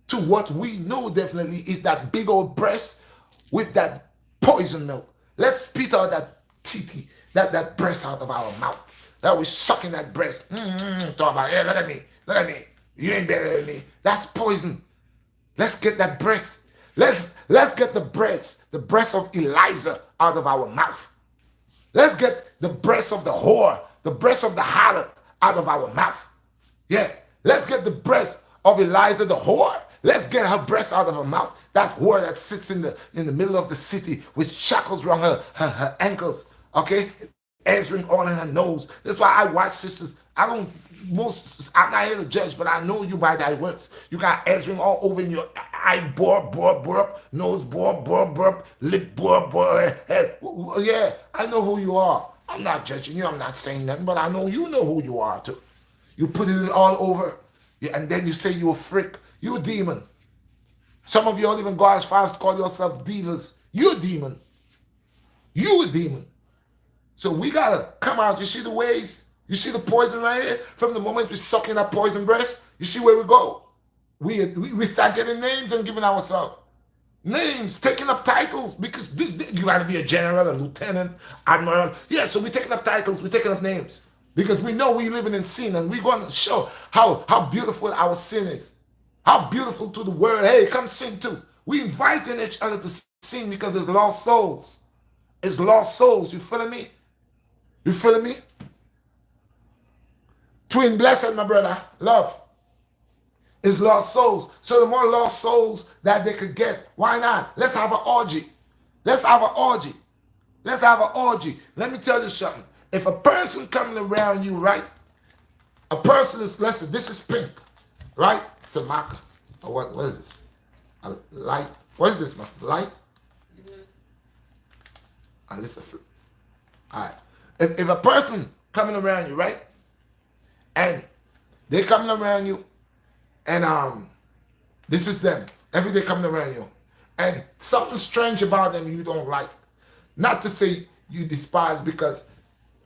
to what we know definitely is that big old breast with that poison milk. Let's spit out that titty, that breast out of our mouth. That we're sucking that breast. Talking about, hey, look at me. You ain't better than me. That's poison. Let's get that breast. Let's get the breast of Eliza out of our mouth. Let's get the breast of the whore, the breast of the harlot out of our mouth. Yeah. Let's get the breast of Eliza the whore. Let's get her breast out of her mouth. That whore that sits in the middle of the city with shackles around her ankles. Okay? Ezring all in her nose. That's why I watch sisters. I'm not here to judge, but I know you by thy works. You got Ezring all over in your eye, burp, nose, burp, lip, head. Yeah, I know who you are. I'm not judging you. I'm not saying nothing, but I know you know who you are too. You put it all over, and then you say you're a freak. You're a demon. Some of you don't even go as far as to call yourselves divas. You're a demon. You a demon. So we gotta come out. You see the ways? You see the poison right here? From the moment we suck in that poison breast, you see where we go. We start getting names and giving ourselves names, taking up titles, because you gotta be a general, a lieutenant, admiral. Yeah, so we're taking up titles, we're taking up names. Because we know we're living in sin, and we're gonna show how beautiful our sin is. How beautiful to the world. Hey, come sin too. We inviting each other to sin because it's lost souls. It's lost souls. You feeling me? You feeling me? Twin blessed, my brother. Love. It's lost souls. So the more lost souls that they could get, why not? Let's have an orgy. Let's have an orgy. Let's have an orgy. Let me tell you something. If a person coming around you, right? A person is, listen, this is pink, right? Samaka. Or what is this? A light. What is this, man? Light? Mm-hmm. This is all right. If a person coming around you, right? And they coming around you, and this is them. Every day coming around you. And something strange about them you don't like. Not to say you despise because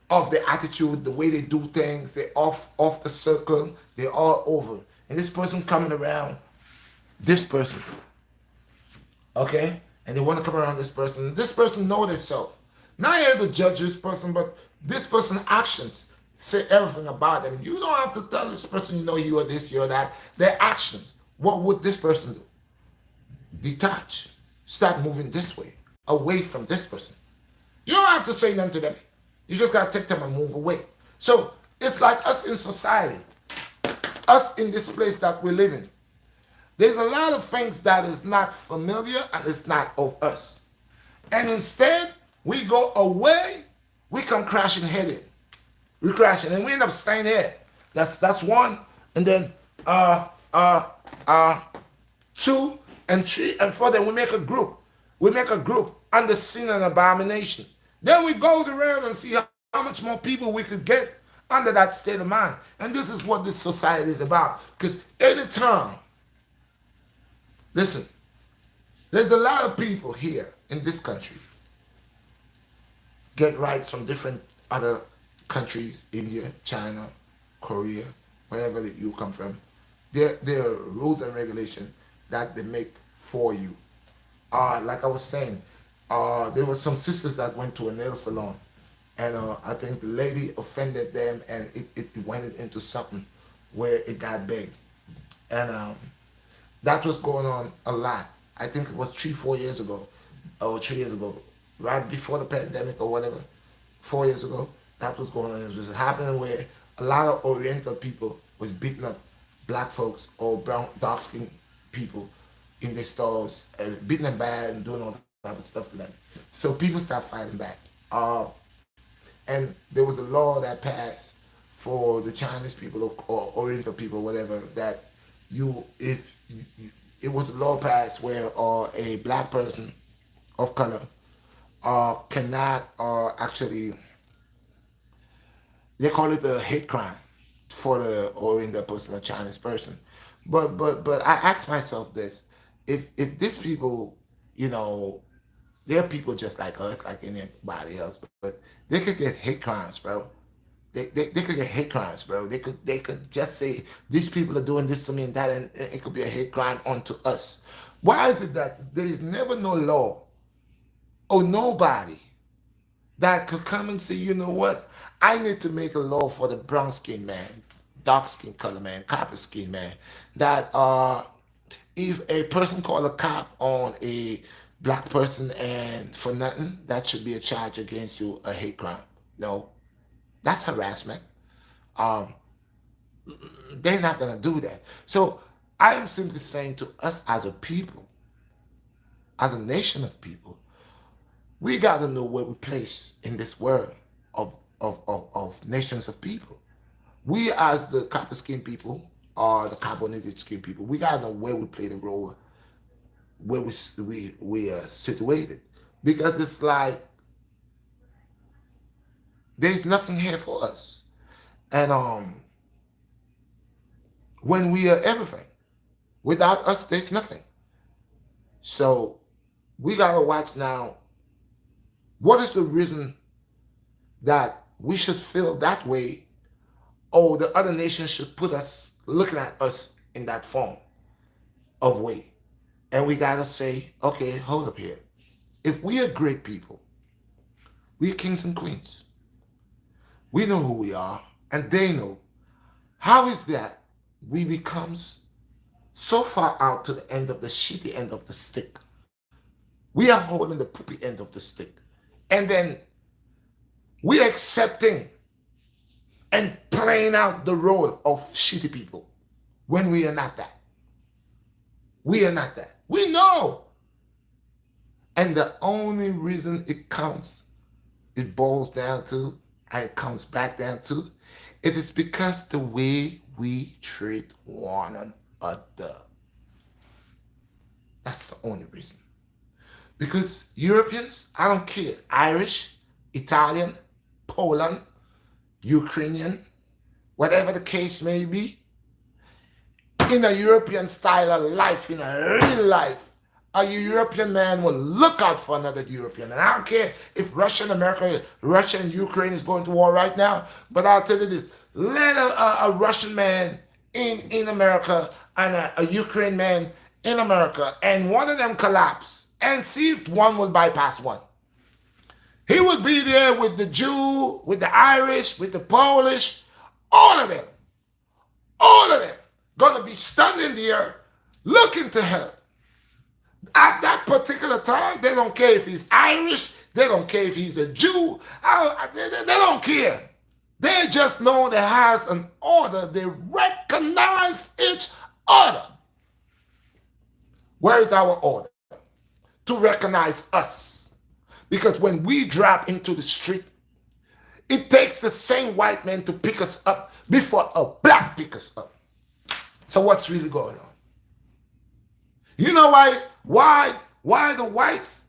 of their attitude, the way they do things, they're off the circle, they're all over. And this person coming around this person. Okay? And they want to come around this person. This person know themselves. Not here to judge this person, but this person's actions say everything about them. You don't have to tell this person you know you are this, you are that. Their actions. What would this person do? Detach. Start moving this way, away from this person. You don't have to say nothing to them. You just got to take them and move away. So it's like us in society, us in this place that we live in. There's a lot of things that is not familiar and it's not of us. And instead, we go away, we come crashing headed. We crashing and we end up staying here. That's one. And then 2 and 3 and 4, then we make a group. We make a group under sin and abomination. Then we go around and see how much more people we could get under that state of mind. And this is what this society is about. Because anytime, listen, there's a lot of people here in this country get rights from different other countries, India, China, Korea, wherever that you come from. There are rules and regulations that they make for you. Like I was saying, there were some sisters that went to a nail salon, and I think the lady offended them, and it went into something where it got big, and that was going on a lot. I think it was 3-4 years ago, or 3 years ago, right before the pandemic or whatever. 4 years ago, that was going on. It was happening where a lot of Oriental people was beating up black folks or brown, dark-skinned people in their stores, beating them bad and doing all type of stuff to them. So people start fighting back. And there was a law that passed for the Chinese people or Oriental people, whatever, that it was a law passed where a black person of color cannot actually, they call it a hate crime for the Oriental person, a Chinese person. But I ask myself this: if these people, they're people just like us, like anybody else, but they could get hate crimes, bro. They could get hate crimes, bro. They could just say these people are doing this to me and that, and it could be a hate crime onto us. Why is it that there is never no law or nobody that could come and say, you know what? I need to make a law for the brown skin man, dark skin color man, copper skin man, that if a person call a cop on a black person and for nothing, that should be a charge against you, a hate crime. No, that's harassment. Um, they're not gonna do that. So I am simply saying to us as a people, as a nation of people, we gotta know where we place in this world of nations of people. We as the copper skin people or the carbonated skin people, we gotta know where we play the role, where we are situated. Because it's like there's nothing here for us. And when we are everything, without us there's nothing. So we gotta watch now, what is the reason that we should feel that way, or the other nations should put us, looking at us in that form of way. And we gotta say, okay, hold up here. If we are great people, we are kings and queens. We know who we are, and they know. How is that we becomes so far out to the end of the shitty end of the stick. We are holding the poopy end of the stick. And then we are accepting and playing out the role of shitty people when we are not that. We are not that. We know. And the only reason it counts, it boils down to, and it comes back down to, it is because the way we treat one another. That's the only reason. Because Europeans, I don't care, Irish, Italian, Poland, Ukrainian, whatever the case may be, in a European style of life, in a real life, a European man will look out for another European. And I don't care if Russia and America, Russia and Ukraine is going to war right now, but I'll tell you this, let a Russian man in America and a Ukraine man in America, and one of them collapse, and see if one will bypass one. He will be there with the Jew, with the Irish, with the Polish, all of them, gonna be standing there looking to him. At that particular time, they don't care if he's Irish, they don't care if he's a Jew, they don't care. They just know there has an order, they recognize each other. Where is our order? To recognize us. Because when we drop into the street, it takes the same white man to pick us up before a black pick us up. So what's really going on? You know why the whites,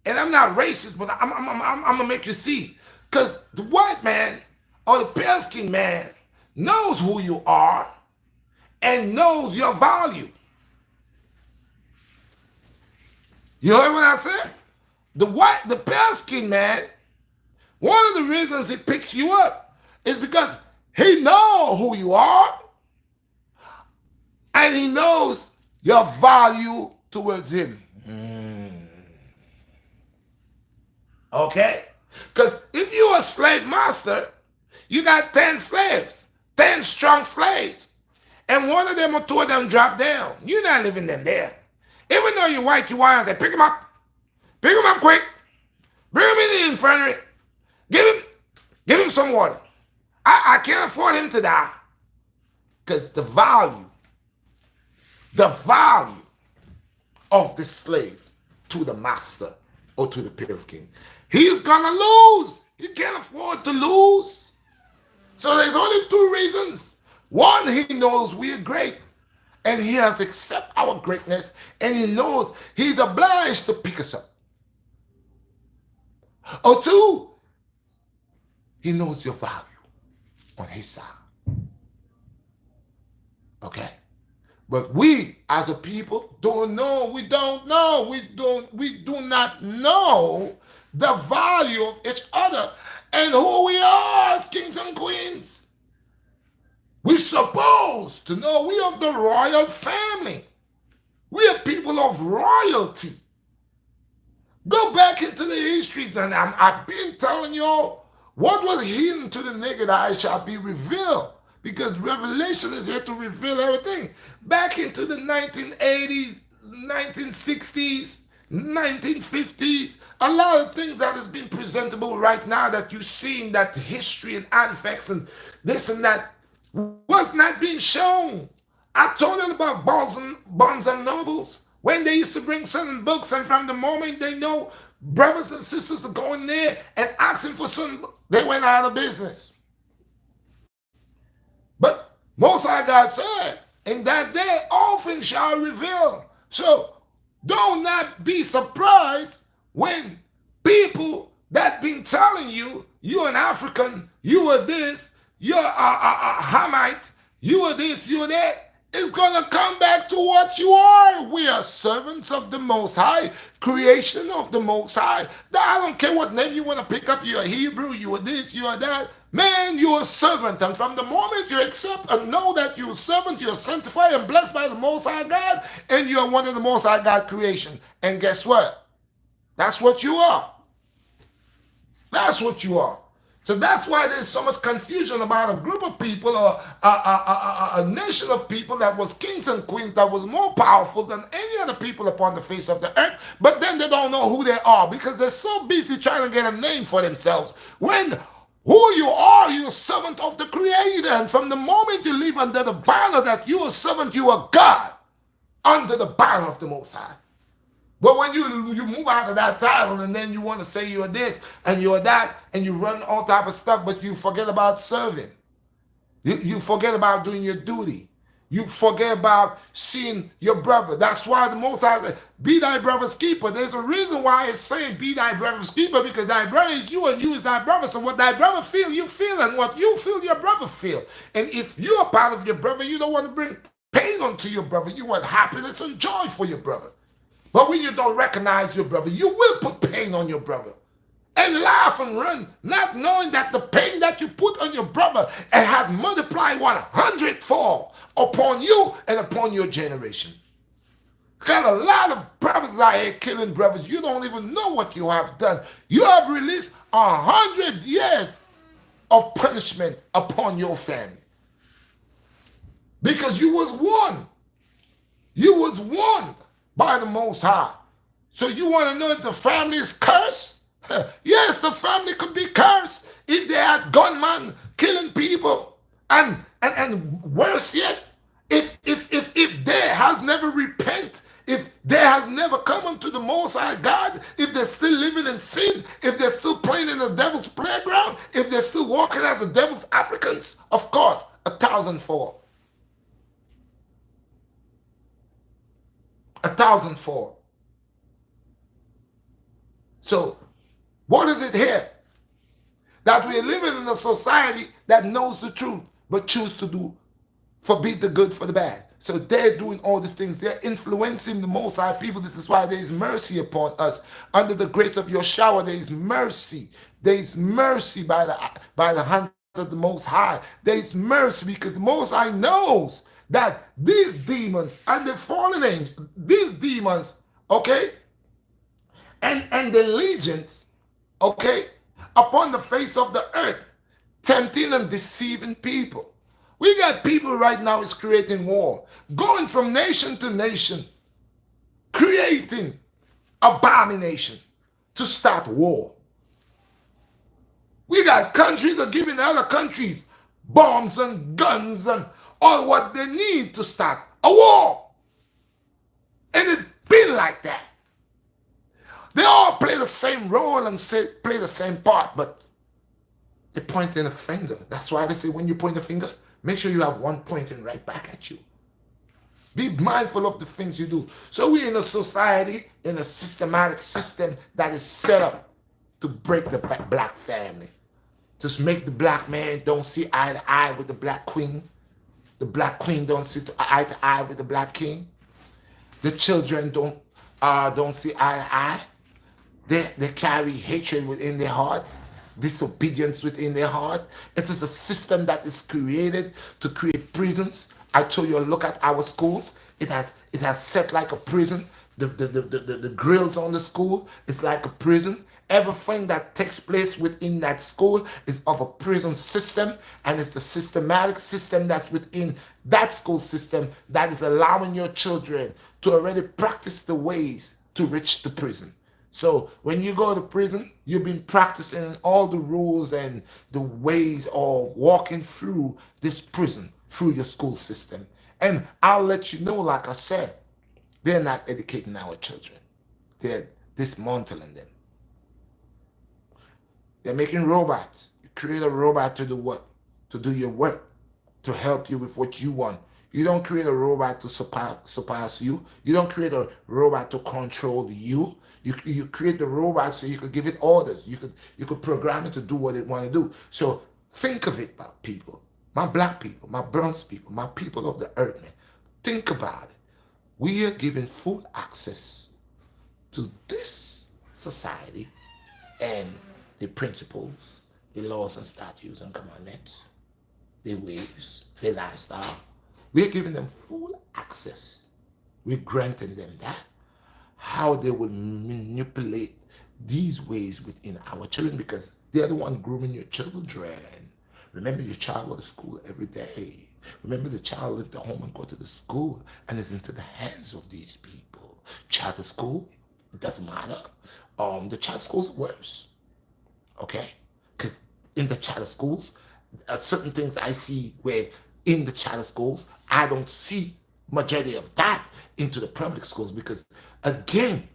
and I'm not racist, but I'm gonna make you see. Because the white man or the pale skinned man knows who you are and knows your value. You heard what I said? The pale skinned man, one of the reasons he picks you up is because he knows who you are and he knows your value towards him. Okay? Because if you're a slave master, you got 10 slaves, 10 strong slaves, and one of them or two of them drop down. You're not leaving them there. Even though you're white, you want to say, pick him up quick, bring him in the infirmary, give him some water. I can't afford him to die. Because the value of the slave to the master or to the pale skin, he's gonna lose. He can't afford to lose. So there's only two reasons. One, he knows we're great and he has accepted our greatness and he knows he's obliged to pick us up. Or two, he knows your value on his side. Okay? But we as a people don't know, we do not know the value of each other and who we are as kings and queens. We're supposed to know we are the royal family. We are people of royalty. Go back into the history, and I've been telling you what was hidden to the naked eye shall be revealed. Because Revelation is here to reveal everything. Back into the 1980s, 1960s, 1950s, a lot of things that has been presentable right now that you see in that history and artifacts and this and that was not being shown. I told you about Barnes and Nobles when they used to bring certain books, and from the moment they know brothers and sisters are going there and asking for certain books, they went out of business. But Most High God said, in that day all things shall reveal. So do not be surprised when people that been telling you, you're an African, you are this, you're a Hamite, you are this, you are that, it's going to come back to what you are. We are servants of the Most High, creation of the Most High. I don't care what name you want to pick up. You're a Hebrew, you are this, you are that. Man, you're a servant. And from the moment you accept and know that you're a servant, you're sanctified and blessed by the Most High God, and you're one of the Most High God creation. And guess what? That's what you are. That's what you are. So that's why there's so much confusion about a group of people or a nation of people that was kings and queens that was more powerful than any other people upon the face of the earth. But then they don't know who they are because they're so busy trying to get a name for themselves. When who you are, you're a servant of the Creator. And from the moment you live under the banner that you're a servant, you are God under the banner of the Most High. But when you move out of that title and then you want to say you're this and you're that and you run all type of stuff, but you forget about serving. You forget about doing your duty. You forget about seeing your brother. That's why the Most High said, be thy brother's keeper. There's a reason why it's saying be thy brother's keeper, because thy brother is you and you is thy brother. So what thy brother feel, you feel, and what you feel, your brother feel. And if you're a part of your brother, you don't want to bring pain onto your brother. You want happiness and joy for your brother. But when you don't recognize your brother, you will put pain on your brother and laugh and run, not knowing that the pain that you put on your brother and has multiplied 100-fold upon you and upon your generation. Got a lot of brothers out here killing brothers. You don't even know what you have done. You have released 100 years of punishment upon your family because you was warned. You was warned by the Most High. So you want to know if the family is cursed? Yes, the family could be cursed if they had gunmen killing people, and worse yet, if they has never repent, if they has never come unto the Most High God, if they're still living in sin, if they're still playing in the devil's playground, if they're still walking as the devil's Africans, of course, 1,000-fold. 1,000-fold. So, what is it here? That we're living in a society that knows the truth, but choose to forbid the good for the bad. So they're doing all these things. They're influencing the Most High people. This is why there is mercy upon us. Under the grace of your shower, there is mercy. There is mercy by the hands of the Most High. There is mercy because the Most High knows that these demons and the fallen angels, these demons, okay, and the legions, okay, upon the face of the earth, tempting and deceiving people. We got people right now is creating war, going from nation to nation, creating abomination to start war. We got countries that are giving other countries bombs and guns and all what they need to start a war. And it's been like that. They all play the same role and play the same part, but they're pointing a finger. That's why they say when you point a finger, make sure you have one pointing right back at you. Be mindful of the things you do. So we're in a society, in a systematic system that is set up to break the black family. Just make the black man don't see eye to eye with the black queen. The black queen don't see eye to eye with the black king. The children don't see eye to eye. They carry hatred within their hearts, disobedience within their heart. It is a system that is created to create prisons. I told you, look at our schools. It has set like a prison. The grills on the school is like a prison. Everything that takes place within that school is of a prison system, and it's the systematic system that's within that school system that is allowing your children to already practice the ways to reach the prison. So when you go to prison, you've been practicing all the rules and the ways of walking through this prison, through your school system. And I'll let you know, like I said, they're not educating our children. They're dismantling them. They're making robots. You create a robot to do what? To do your work, to help you with what you want. You don't create a robot to surpass you. You don't create a robot to control you. You create the robot so you could give it orders. You could program it to do what it want to do. So think of it about people. My black people, my bronze people, my people of the earth, man. Think about it. We are given full access to this society and the principles, the laws and statutes and commandments, the ways, the lifestyle. We're giving them full access. We're granting them that. How they will manipulate these ways within our children because they're the one grooming your children. Remember, your child go to school every day. Remember, the child left the home and go to the school and is into the hands of these people. Charter school, it doesn't matter. The charter schools are worse. Okay? Because in the charter schools, certain things I see where in the charter schools, I don't see majority of that into the public schools because, again,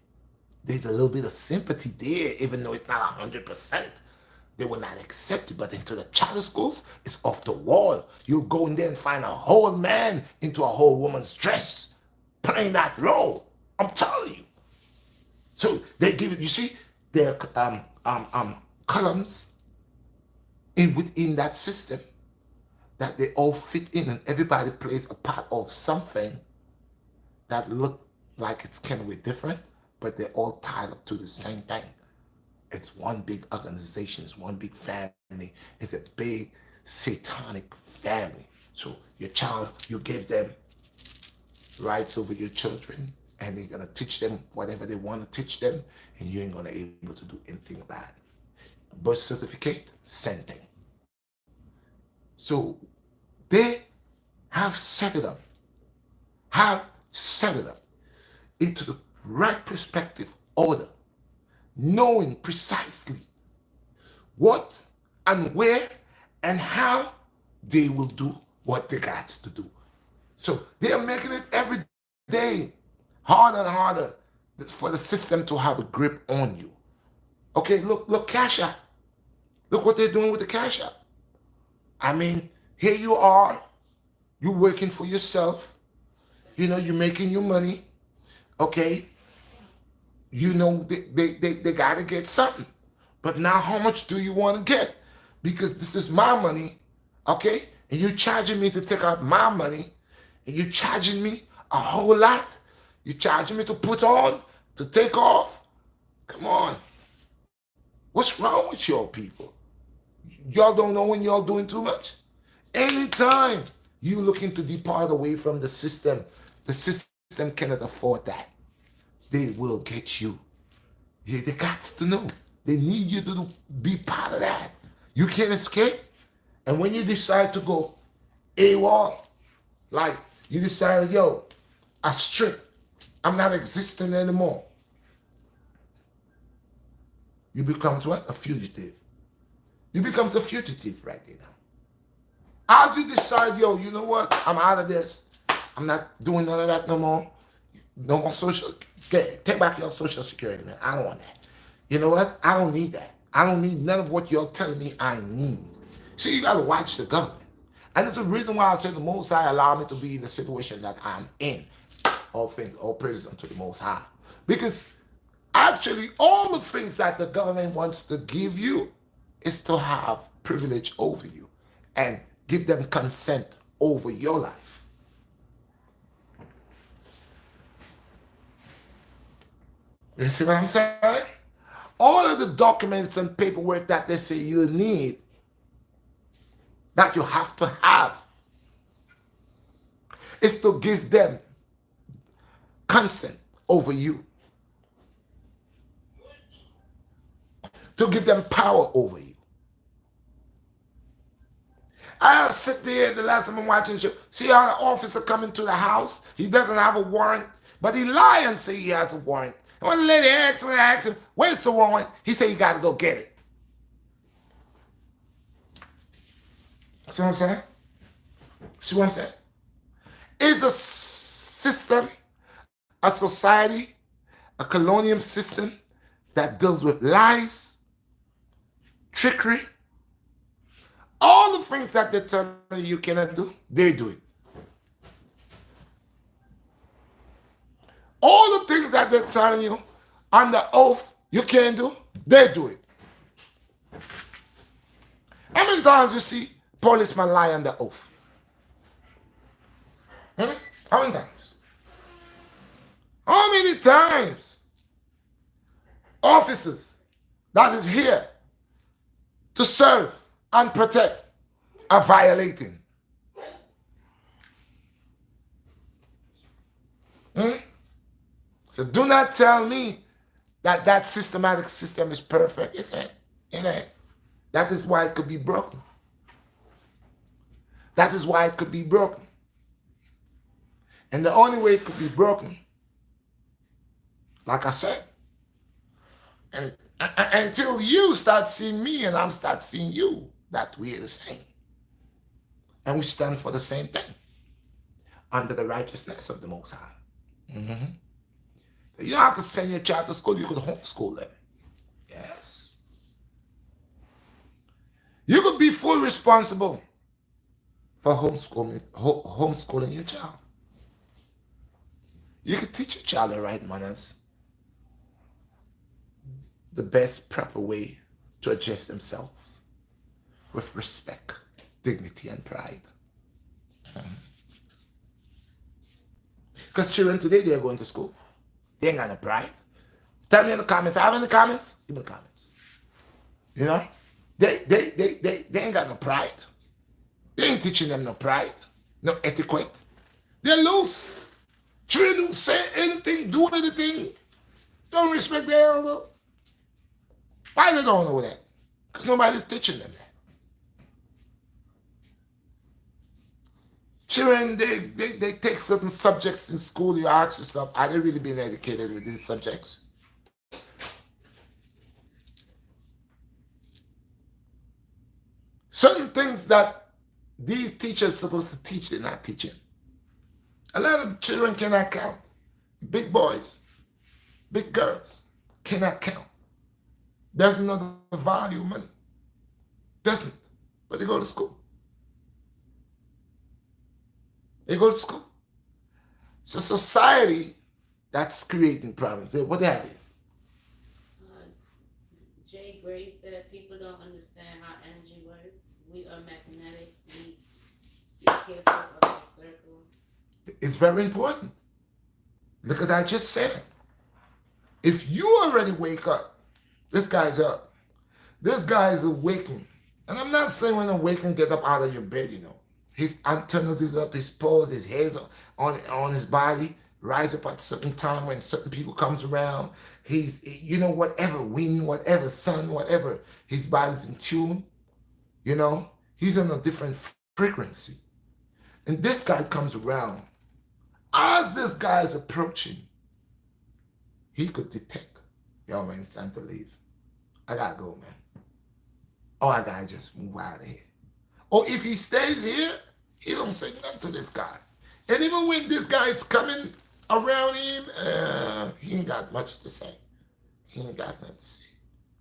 there's a little bit of sympathy there, even though it's not 100%. They will not accept it, but into the charter schools, it's off the wall. You'll go in there and find a whole man into a whole woman's dress playing that role. I'm telling you. So they give it, you see, there are columns within that system that they all fit in and everybody plays a part of something that look like it's kind of different, but they're all tied up to the same thing. It's one big organization, it's one big family, it's a big satanic family. So your child, you give them rights over your children and they're gonna teach them whatever they want to teach them and you ain't gonna be able to do anything about it. Birth certificate, same thing. So they have set it up into the right perspective order, knowing precisely what and where and how they will do what they got to do. So they are making it every day harder and harder for the system to have a grip on you. Okay, look, Cash App. Look what they're doing with the Cash App. I mean, here you are, you're working for yourself, you're making your money, okay? They got to get something. But now how much do you want to get? Because this is my money, okay? And you're charging me to take out my money, and you're charging me a whole lot. You're charging me to put on, to take off. Come on. What's wrong with y'all people? Y'all don't know when y'all doing too much? Anytime you looking to depart away from the system cannot afford that. They will get you. Yeah, they got to know. They need you to be part of that. You can't escape. And when you decide to go AWOL, like you decide, I strip, I'm not existing anymore. You becomes what? A fugitive. You becomes a fugitive right there now. As you decide, you know what? I'm out of this. I'm not doing none of that no more. No more social. Take back your social security, man. I don't want that. You know what? I don't need that. I don't need none of what you're telling me I need. See, you got to watch the government. And it's a reason why I say the Most High allowed me to be in the situation that I'm in. All praise unto the Most High. Because actually, all the things that the government wants to give you is to have privilege over you and give them consent over your life. You see what I'm saying? All of the documents and paperwork that they say you need, that you have to have, is to give them consent over you. To give them power over you. I'll sit there the last time I'm watching the show. See how the officer coming to the house? He doesn't have a warrant, but he lie and say he has a warrant. And when the lady asks him, where's the warrant? He say he got to go get it. See what I'm saying? See what I'm saying? Is a system, a society, a colonial system that deals with lies, trickery, all the things that they tell you cannot do, they do it. All the things that they're telling you under oath you can't do, they do it. How many times you see policemen lie under oath? How many times? How many times officers that is here to serve and protect are violating? So do not tell me That systematic system is perfect. It ain't. It ain't. That is why it could be broken. That is why it could be broken. And the only way it could be broken, like I said, and until you start seeing me and I'm start seeing you, that we're the same. And we stand for the same thing under the righteousness of the Most High. Mm-hmm. You don't have to send your child to school, you could homeschool them. Yes. You could be fully responsible for homeschooling your child. You could teach your child the right manners, the best proper way to address themselves with respect, dignity, and pride. Because children today, they're going to school. They ain't got no pride. Tell me in the comments. I have any comments? Give me the comments. You know? They ain't got no pride. They ain't teaching them no pride, no etiquette. They're loose. Children don't say anything, do anything, don't respect their elder. Why they don't know that? Because nobody's teaching them that. Children, they take certain subjects in school. You ask yourself, are they really being educated with these subjects? Certain things that these teachers are supposed to teach, they're not teaching. A lot of children cannot count. Big boys, big girls cannot count. Doesn't know the value of money. Doesn't. But they go to school. They go to school. So society, that's creating problems. What they have here? Jay Gray said people don't understand how energy works. We are magnetic. We be careful of the circle. It's very important. Because I just said, if you already wake up, this guy's up. This guy is awakened. And I'm not saying when awakened, get up out of your bed, you know. His antennas is up, his paws, his hairs on his body, rise up at a certain time when certain people comes around. He's, you know, whatever wind, whatever sun, whatever, his body's in tune, you know. He's on a different frequency. And this guy comes around. As this guy is approaching, he could detect, yo, man, it's time to leave. I gotta go, man. Or I gotta just move out of here. Or if he stays here, he don't say nothing to this guy. And even when this guy is coming around him, he ain't got much to say. He ain't got nothing to say.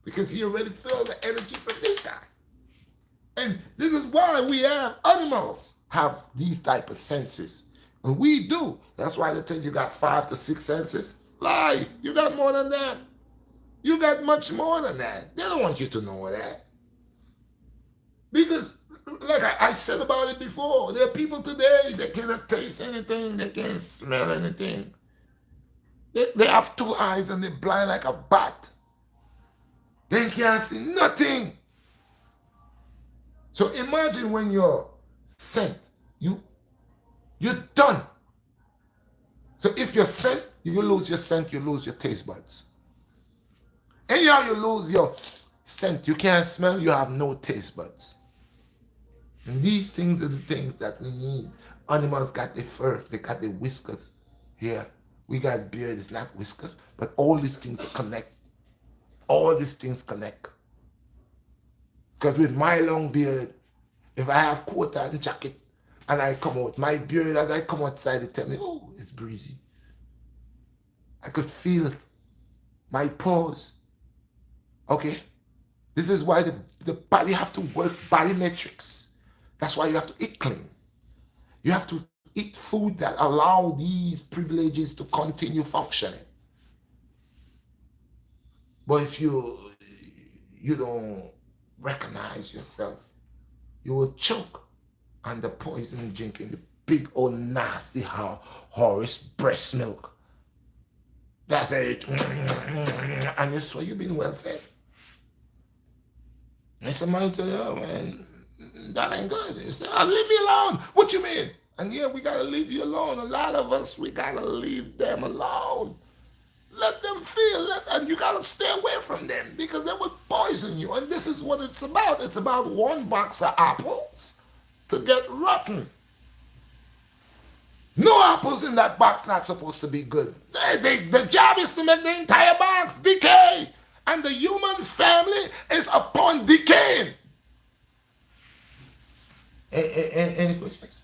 Because he already felt the energy from this guy. And this is why we have animals have these type of senses. And we do. That's why they tell you got 5 to 6 senses. Lie. You got more than that. You got much more than that. They don't want you to know that. Because, like I said about it before, there are people today that cannot taste anything, they can't smell anything. They have 2 eyes and they're blind like a bat. They can't see nothing. So imagine when you're sent, you're done. So if you're sent, you lose your scent, you lose your taste buds. Anyhow, you lose your scent, you can't smell, you have no taste buds. And these things are the things that we need. Animals got their fur, they got their whiskers. Here, we got beard, it's not whiskers, but all these things are connect. All these things connect. Because with my long beard, if I have coat and jacket, and I come out, my beard, as I come outside, they tell me, oh, it's breezy. I could feel my paws. Okay? This is why the body have to work body metrics. That's why you have to eat clean. You have to eat food that allow these privileges to continue functioning. But if you don't recognize yourself, you will choke on the poison drinking the big old nasty Horace breast milk. That's it. And you swear you've been well fed. And somebody tell you, oh man, that ain't good. You say, oh, leave me alone. What you mean? And yeah, we gotta leave you alone. A lot of us, we gotta leave them alone. Let them feel, and you gotta stay away from them because they will poison you. And this is what it's about. It's about one box of apples to get rotten. No apples in that box not supposed to be good. The job is to make the entire box decay. And the human family is upon decaying. Any questions?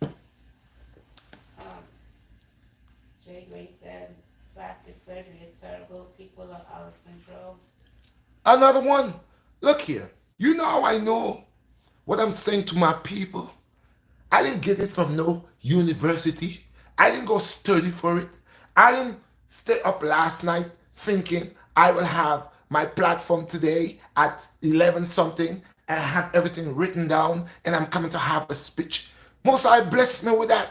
Um, Jay Gray said plastic surgery is terrible. People are out of control. Another one. Look here. You know how I know what I'm saying to my people? I didn't get it from no university. I didn't go study for it. I didn't stay up last night thinking I will have my platform today at 11 something and I have everything written down and I'm coming to have a speech. Most I bless me with that.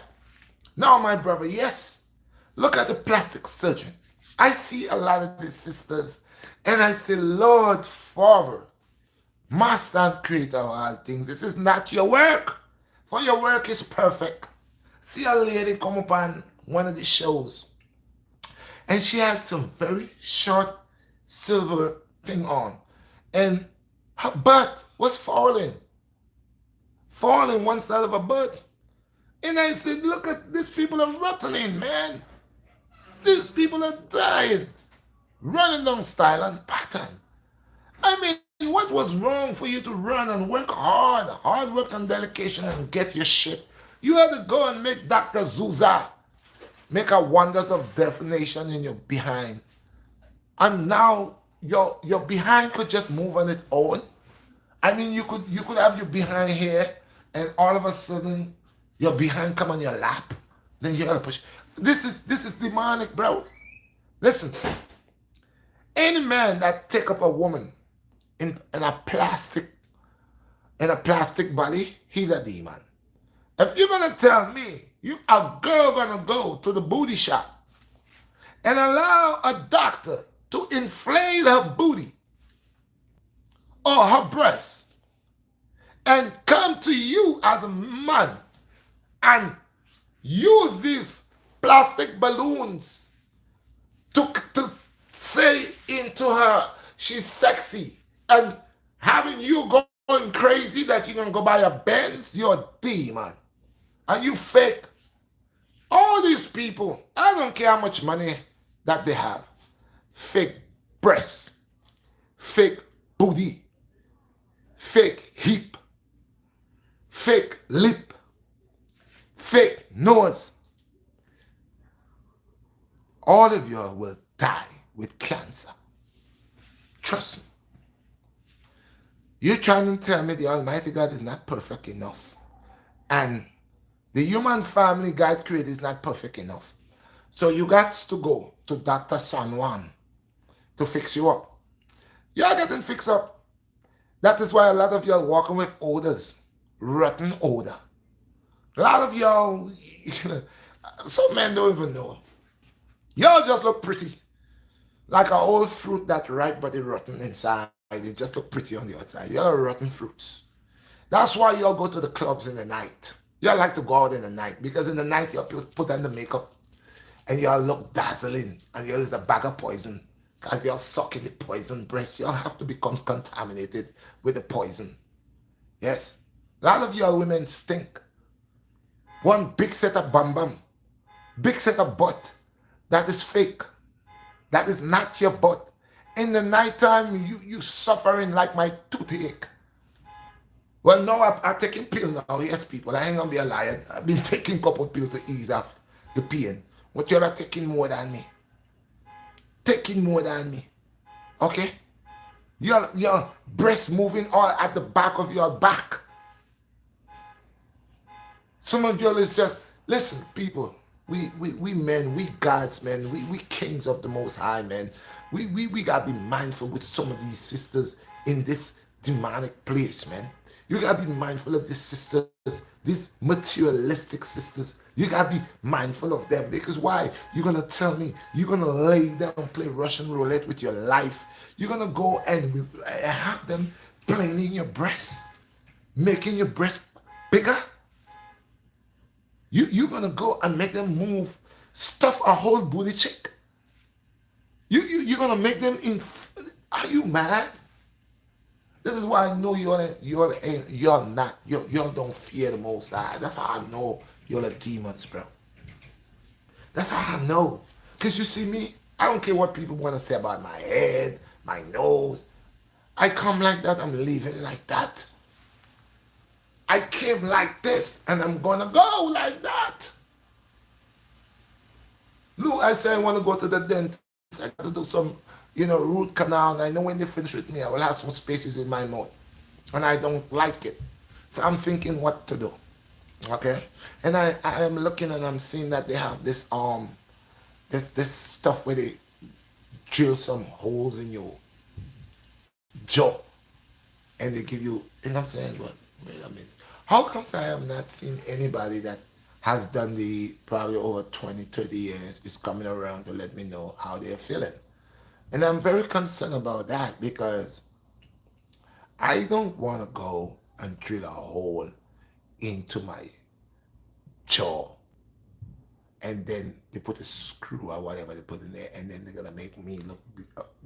Now, my brother, yes, look at the plastic surgeon. I see a lot of these sisters and I say, Lord, Father, Master and Creator of all things, this is not your work. For your work is perfect. See a lady come up on one of the shows and she had some very short silver thing on and her butt was falling one side of her butt. And I said, look at these people are rotting, man. These people are dying, running down style and pattern. I mean, what was wrong for you to run and work hard work and dedication and get your shit? You had to go and make Dr. Zuza make a wonders of definition in your behind. And now your behind could just move on its own. I mean, you could have your behind here, and all of a sudden your behind come on your lap. Then you gotta push. This is demonic, bro. Listen, any man that take up a woman in a plastic body, he's a demon. If you're gonna tell me a girl gonna go to the booty shop and allow a doctor to inflate her booty or her breast and come to you as a man and use these plastic balloons to say into her she's sexy and having you going crazy that you're gonna go buy a Benz, you're a demon. And you fake. All these people, I don't care how much money that they have. Fake breasts, fake booty, fake hip, fake lip, fake nose. All of y'all will die with cancer. Trust me. You're trying to tell me the Almighty God is not perfect enough. And the human family God created is not perfect enough. So you got to go to Dr. San Juan to fix you up. Y'all getting fixed up. That is why a lot of y'all walking with odors, rotten odor. A lot of y'all, some men don't even know. Y'all just look pretty. Like an old fruit that ripe but it's rotten inside. It just look pretty on the outside. Y'all are rotten fruits. That's why y'all go to the clubs in the night. Y'all like to go out in the night because in the night y'all put on the makeup and y'all look dazzling and y'all is a bag of poison because y'all sucking the poison breast. Y'all have to become contaminated with the poison. Yes. A lot of y'all women stink. One big set of bum, big set of butt. That is fake. That is not your butt. In the nighttime, you suffering like my toothache. Well, no, I'm taking pills now. Yes, people, I ain't gonna be a liar. I've been taking a couple pills to ease off the pain. But you're taking more than me. Taking more than me. Okay? Your breast moving all at the back of your back. Some of y'all is just, listen, people, we men, we gods, men, we kings of the Most High, men. We gotta be mindful with some of these sisters in this demonic place, man. You gotta be mindful of these sisters, these materialistic sisters. You gotta be mindful of them because why? You're gonna tell me you're gonna lay down and play Russian roulette with your life. You're gonna go and have them playing in your breast, making your breast bigger. You're gonna go and make them move, stuff a whole booty check. You're gonna make them in. Are you mad? This is why I know you're not you don't fear the Most High. That's how I know you're the demons, bro. That's how I know. Cause you see me, I don't care what people want to say about my head, my nose. I come like that, I'm leaving like that. I came like this, and I'm gonna go like that. Look, I say I want to go to the dentist. I got to do some, root canal. And I know when they finish with me, I will have some spaces in my mouth, and I don't like it. So I'm thinking what to do. Okay, and I am looking and I'm seeing that they have this stuff where they drill some holes in your jaw, and they give you. And I'm saying, but wait a minute, how comes I have not seen anybody that has done the probably over 20, 30 years is coming around to let me know how they're feeling. And I'm very concerned about that because I don't want to go and drill a hole into my jaw and then they put a screw or whatever they put in there and then they're going to make me look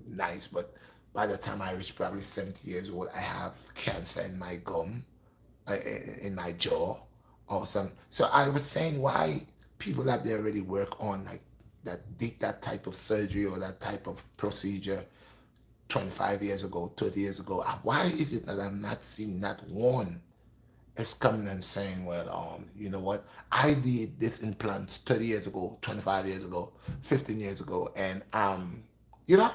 nice. But by the time I reach probably 70 years old, I have cancer in my gum, in my jaw or something. So I was saying why people that they already work on like that did that type of surgery or that type of procedure 25 years ago, 30 years ago, why is it that I'm not seeing that one is coming and saying, well, you know what, I did this implant 30 years ago, 25 years ago, 15 years ago, and you know,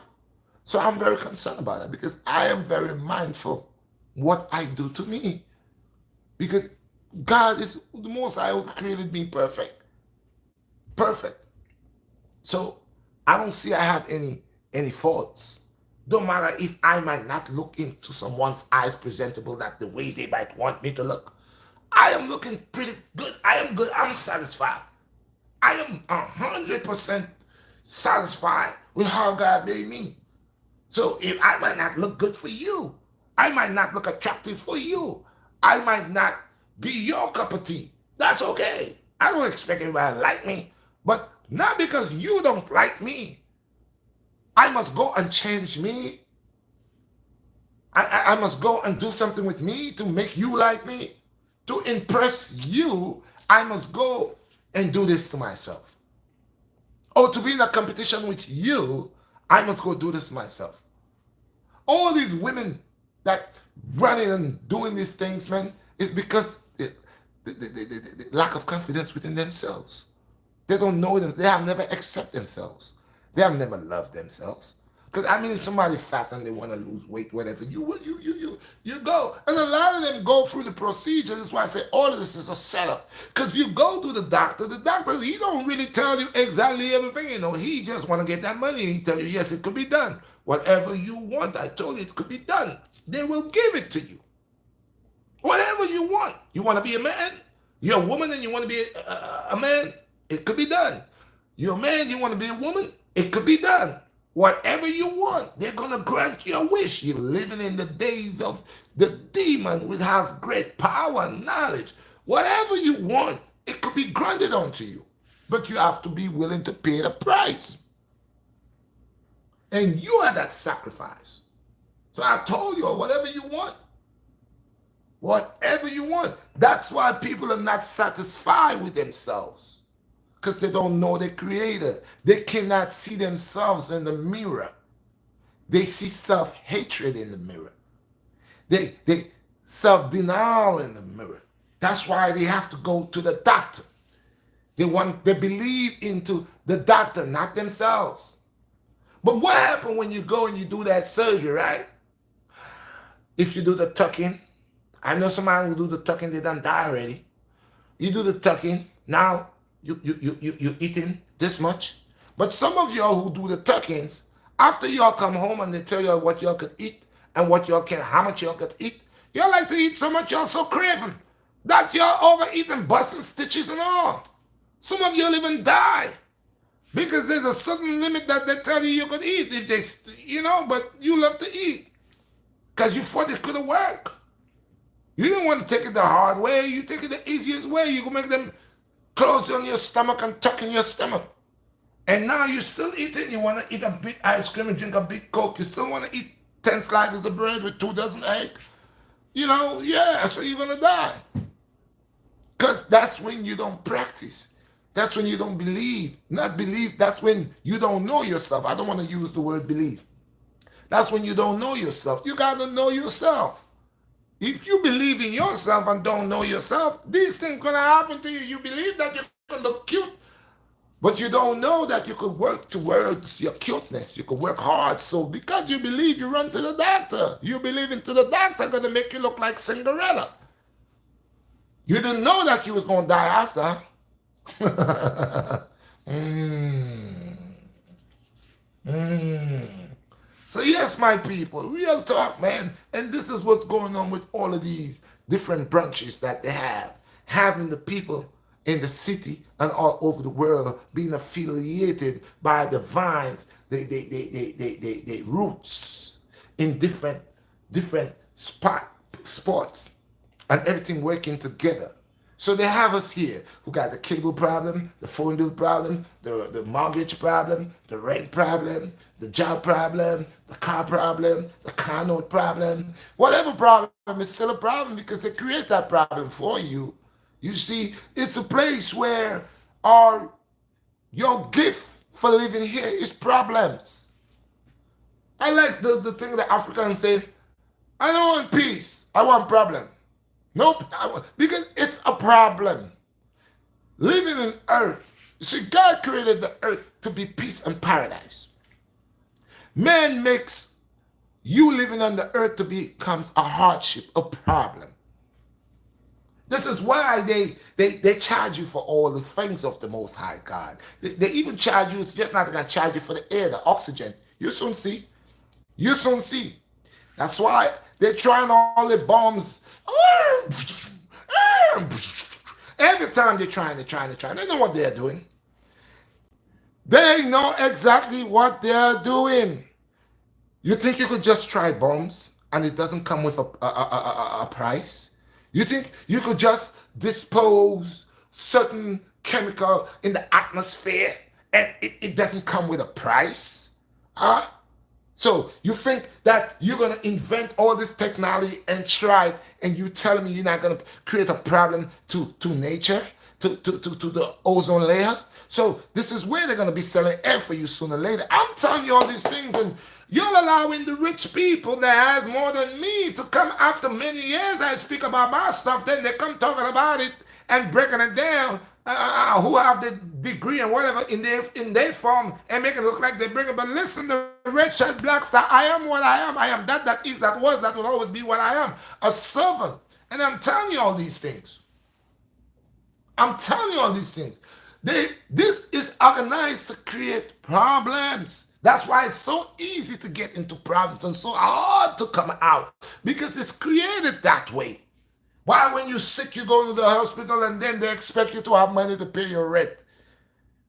so I'm very concerned about that because I am very mindful what I do to me because God is the most High who created me perfect. Perfect. So I don't see I have any faults. Don't matter if I might not look into someone's eyes presentable that the way they might want me to look. I am looking pretty good. I am good. I'm satisfied. I am 100% satisfied with how God made me. So if I might not look good for you, I might not look attractive for you, I might not be your cup of tea. That's okay. I don't expect everybody to like me, but not because you don't like me, I must go and change me. I must go and do something with me to make you like me. To impress you, I must go and do this to myself. Or to be in a competition with you, I must go do this to myself. All these women that running and doing these things, man, is because the lack of confidence within themselves. They don't know them. They have never accepted themselves. They have never loved themselves. Because I mean, if somebody fat and they want to lose weight, whatever, you go. And a lot of them go through the procedure. That's why I say all of this is a setup. Because you go to the doctor, he don't really tell you exactly everything. You know, he just want to get that money. He tell you, yes, it could be done. Whatever you want, I told you it could be done. They will give it to you. Whatever you want. You want to be a man? You're a woman and you want to be a man? It could be done. You're a man, you want to be a woman? It could be done. Whatever you want, they're going to grant you a wish. You're living in the days of the demon which has great power and knowledge. Whatever you want, it could be granted unto you. But you have to be willing to pay the price. And you are that sacrifice. So I told you, whatever you want. Whatever you want. That's why people are not satisfied with themselves. Because they don't know the creator. They cannot see themselves in the mirror. They see self-hatred in the mirror. They self-denial in the mirror. That's why they have to go to the doctor. They believe into the doctor, not themselves. But what happens when you go and you do that surgery, right? If you do the tucking, I know somebody who do the tucking, they done die already. You do the tucking, now you eating this much. But some of y'all who do the tuckings, after y'all come home and they tell you what y'all could eat and what y'all can, how much y'all could eat, y'all like to eat so much y'all so craving that y'all overeating, busting stitches and all. Some of y'all even die because there's a certain limit that they tell you could eat if they, but you love to eat because you thought it couldn't work. You didn't want to take it the hard way. You take it the easiest way. You can make them close on your stomach and tuck in your stomach. And now you're still eating. You want to eat a big ice cream and drink a big Coke. You still want to eat 10 slices of bread with 2 dozen eggs. Yeah, so you're going to die. Because that's when you don't practice. That's when you don't believe. Not believe, that's when you don't know yourself. I don't want to use the word believe. That's when you don't know yourself. You got to know yourself. If you believe in yourself and don't know yourself, these things going to happen to you. You believe that you're going to look cute, but you don't know that you could work towards your cuteness. You could work hard. So because you believe, you run to the doctor. You believe into the doctor going to make you look like Cinderella. You didn't know that you was going to die after. So yes, my people, real talk, man. And this is what's going on with all of these different branches that they have. Having the people in the city and all over the world being affiliated by the vines, the roots in different spots, and everything working together. So they have us here who got the cable problem, the phone bill problem, the mortgage problem, the rent problem, the job problem, the car note problem. Whatever problem is still a problem because they create that problem for you. You see, it's a place where your gift for living here is problems. I like the thing that Africans say, I don't want peace, I want problem. Nope, because it's a problem. Living in earth, you see, God created the earth to be peace and paradise. Man makes you living on the earth to becomes a hardship, a problem. This is why they charge you for all the things of the Most High God. They even charge you, it's just not going to charge you for the air, the oxygen. You soon see. You soon see. That's why they're trying all the bombs. Every time they're trying. They know what they're doing. They know exactly what they're doing. You think you could just try bombs and it doesn't come with a price? You think you could just dispose certain chemical in the atmosphere and it doesn't come with a price? Huh? So you think that you're going to invent all this technology and try it, and you telling me you're not going to create a problem to nature, to the ozone layer? So this is where they're going to be selling air for you sooner or later. I'm telling you all these things, and you're allowing the rich people that has more than me to come after many years I speak about my stuff, then they come talking about it and breaking it down. Who have the degree and whatever in their form and make it look like they bring it. But listen, the Redshot BlackStar, I am what I am. I am that is, that was, that will always be what I am. A servant. And I'm telling you all these things. I'm telling you all these things. This is organized to create problems. That's why it's so easy to get into problems and so hard to come out, because it's created that way. Why, when you're sick, you go to the hospital and then they expect you to have money to pay your rent?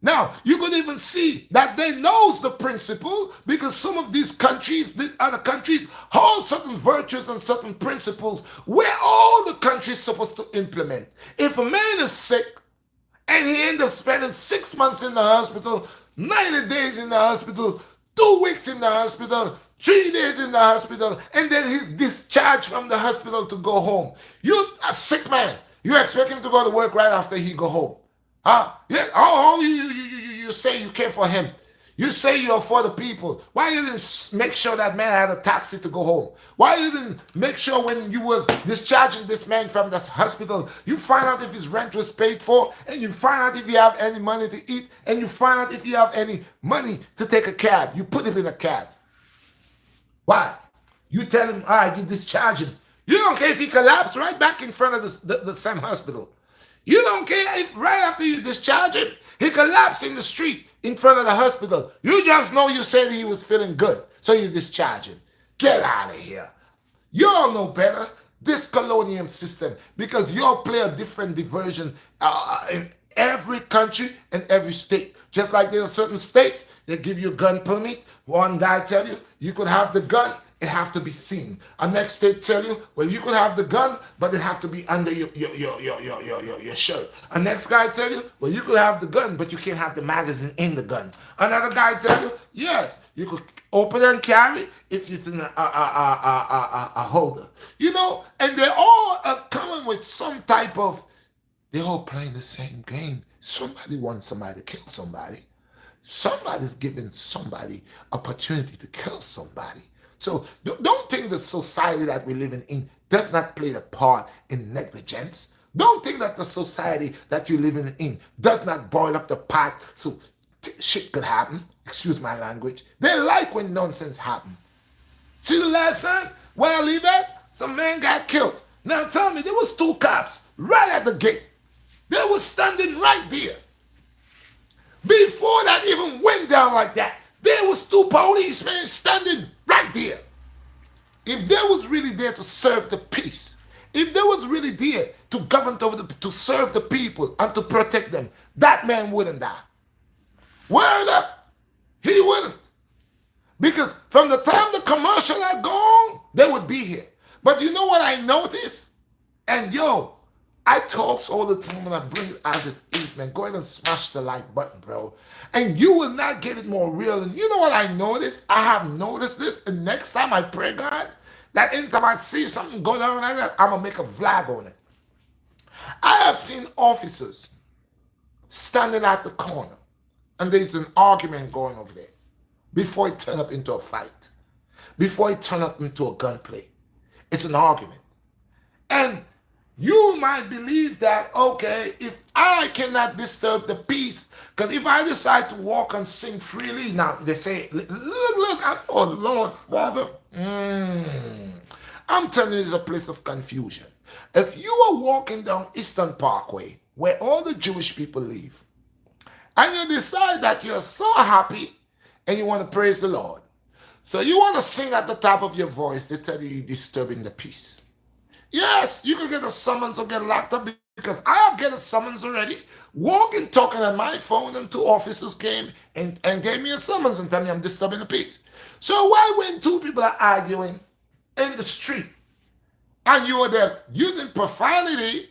Now, you could even see that they knows the principle, because some of these countries, these other countries, hold certain virtues and certain principles where all the countries supposed to implement. If a man is sick and he ends up spending 6 months in the hospital, 90 days in the hospital, 2 weeks in the hospital, 3 days in the hospital, and then he's discharged from the hospital to go home. You, a sick man, you expect him to go to work right after he go home. Huh? Yeah. Oh, you say you care for him. You say you're for the people. Why you didn't make sure that man had a taxi to go home? Why you didn't make sure when you was discharging this man from the hospital, you find out if his rent was paid for, and you find out if you have any money to eat, and you find out if you have any money to take a cab. You put him in a cab. Why? You tell him, all right, you discharge him. You don't care if he collapsed right back in front of the same hospital. You don't care if right after you discharge him, he collapsed in the street in front of the hospital. You just know you said he was feeling good, so you discharge him. Get out of here. You all know better. This colonial system, because you all play a different diversion in every country and every state. Just like there are certain states that give you a gun permit. One guy tell you, you could have the gun It have to be seen. A next state tell you, well, you could have the gun, but it have to be under your shirt. A next guy tell you, well, you could have the gun, but you can't have the magazine in the gun. Another guy tell you, yes, you could open and carry if it's in a holder. You know, and they all are coming with some type of, they're all playing the same game. Somebody wants somebody to kill somebody. Somebody's giving somebody opportunity to kill somebody. So don't think the society that we're living in does not play a part in negligence. Don't think that the society that you're living in does not boil up the pot so shit could happen. Excuse my language. They like when nonsense happen. See the last time where I live at? Some man got killed. Now tell me, there was 2 cops right at the gate. They were standing right there. Before that even went down like that, there was 2 policemen standing right there. If they was really there to serve the peace, if they was really there to govern to serve the people and to protect them, that man wouldn't die. Word up, he wouldn't. Because from the time the commercial had gone, they would be here. But you know what I noticed? And yo, I talk all the time when I bring it as it is, man. Go ahead and smash the like button, bro. And you will not get it more real. And you know what I noticed? I have noticed this. And next time I pray, God, that anytime I see something go down like that, I'm going to make a vlog on it. I have seen officers standing at the corner. And there's an argument going over there. Before it turns up into a fight. Before it turns up into a gunplay. It's an argument. And you might believe that, okay, if I cannot disturb the peace, because if I decide to walk and sing freely, now they say, look, oh Lord, Father, I'm telling you, it's a place of confusion. If you are walking down Eastern Parkway, where all the Jewish people live, and you decide that you're so happy and you want to praise the Lord, so you want to sing at the top of your voice, they tell you you're disturbing the peace. Yes, you can get a summons or get locked up because I have get a summons already. Walking, talking on my phone, and 2 officers came and gave me a summons and tell me I'm disturbing the peace. So why when 2 people are arguing in the street and you are there using profanity,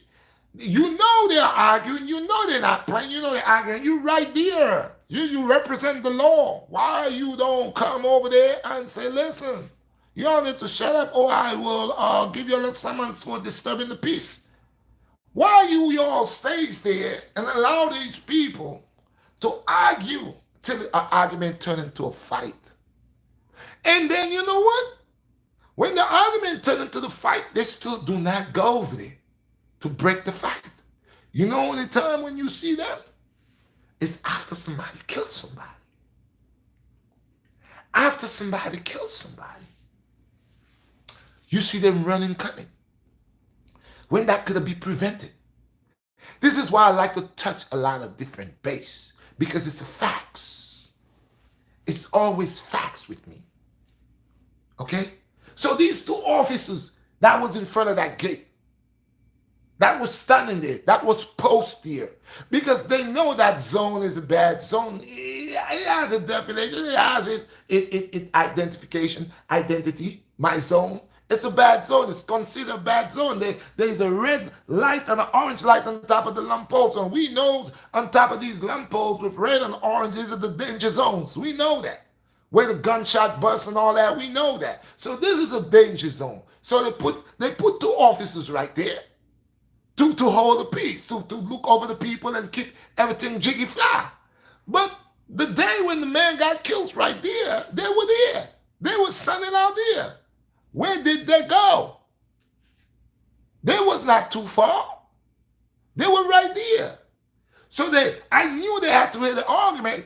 you know they're arguing, you know they're not playing, you know they're arguing, you right there. You represent the law. Why you don't come over there and say, listen, you all need to shut up or I will give you a summons for disturbing the peace. Why you all stays there and allow these people to argue till an argument turn into a fight? And then you know what? When the argument turn into the fight, they still do not go over there to break the fight. You know any time when you see them? It's after somebody kills somebody. After somebody kills somebody. You see them running, coming. When that could have been prevented. This is why I like to touch a lot of different base. Because it's facts. It's always facts with me. Okay? So these 2 officers that was in front of that gate, that was standing there, that was posted there, because they know that zone is a bad zone. It has a definition, it has it identification, identity, my zone. It's a bad zone. It's considered a bad zone. There's a red light and an orange light on top of the lamppost. And we know on top of these lampposts with red and orange, these are the danger zones. We know that. Where the gunshot busts and all that, we know that. So this is a danger zone. So they put 2 officers right there to hold the peace, to look over the people and keep everything jiggy fly. But the day when the man got killed right there, they were there. They were standing out there. Where did they go? They was not too far. They were right there. So I knew they had to hear the argument.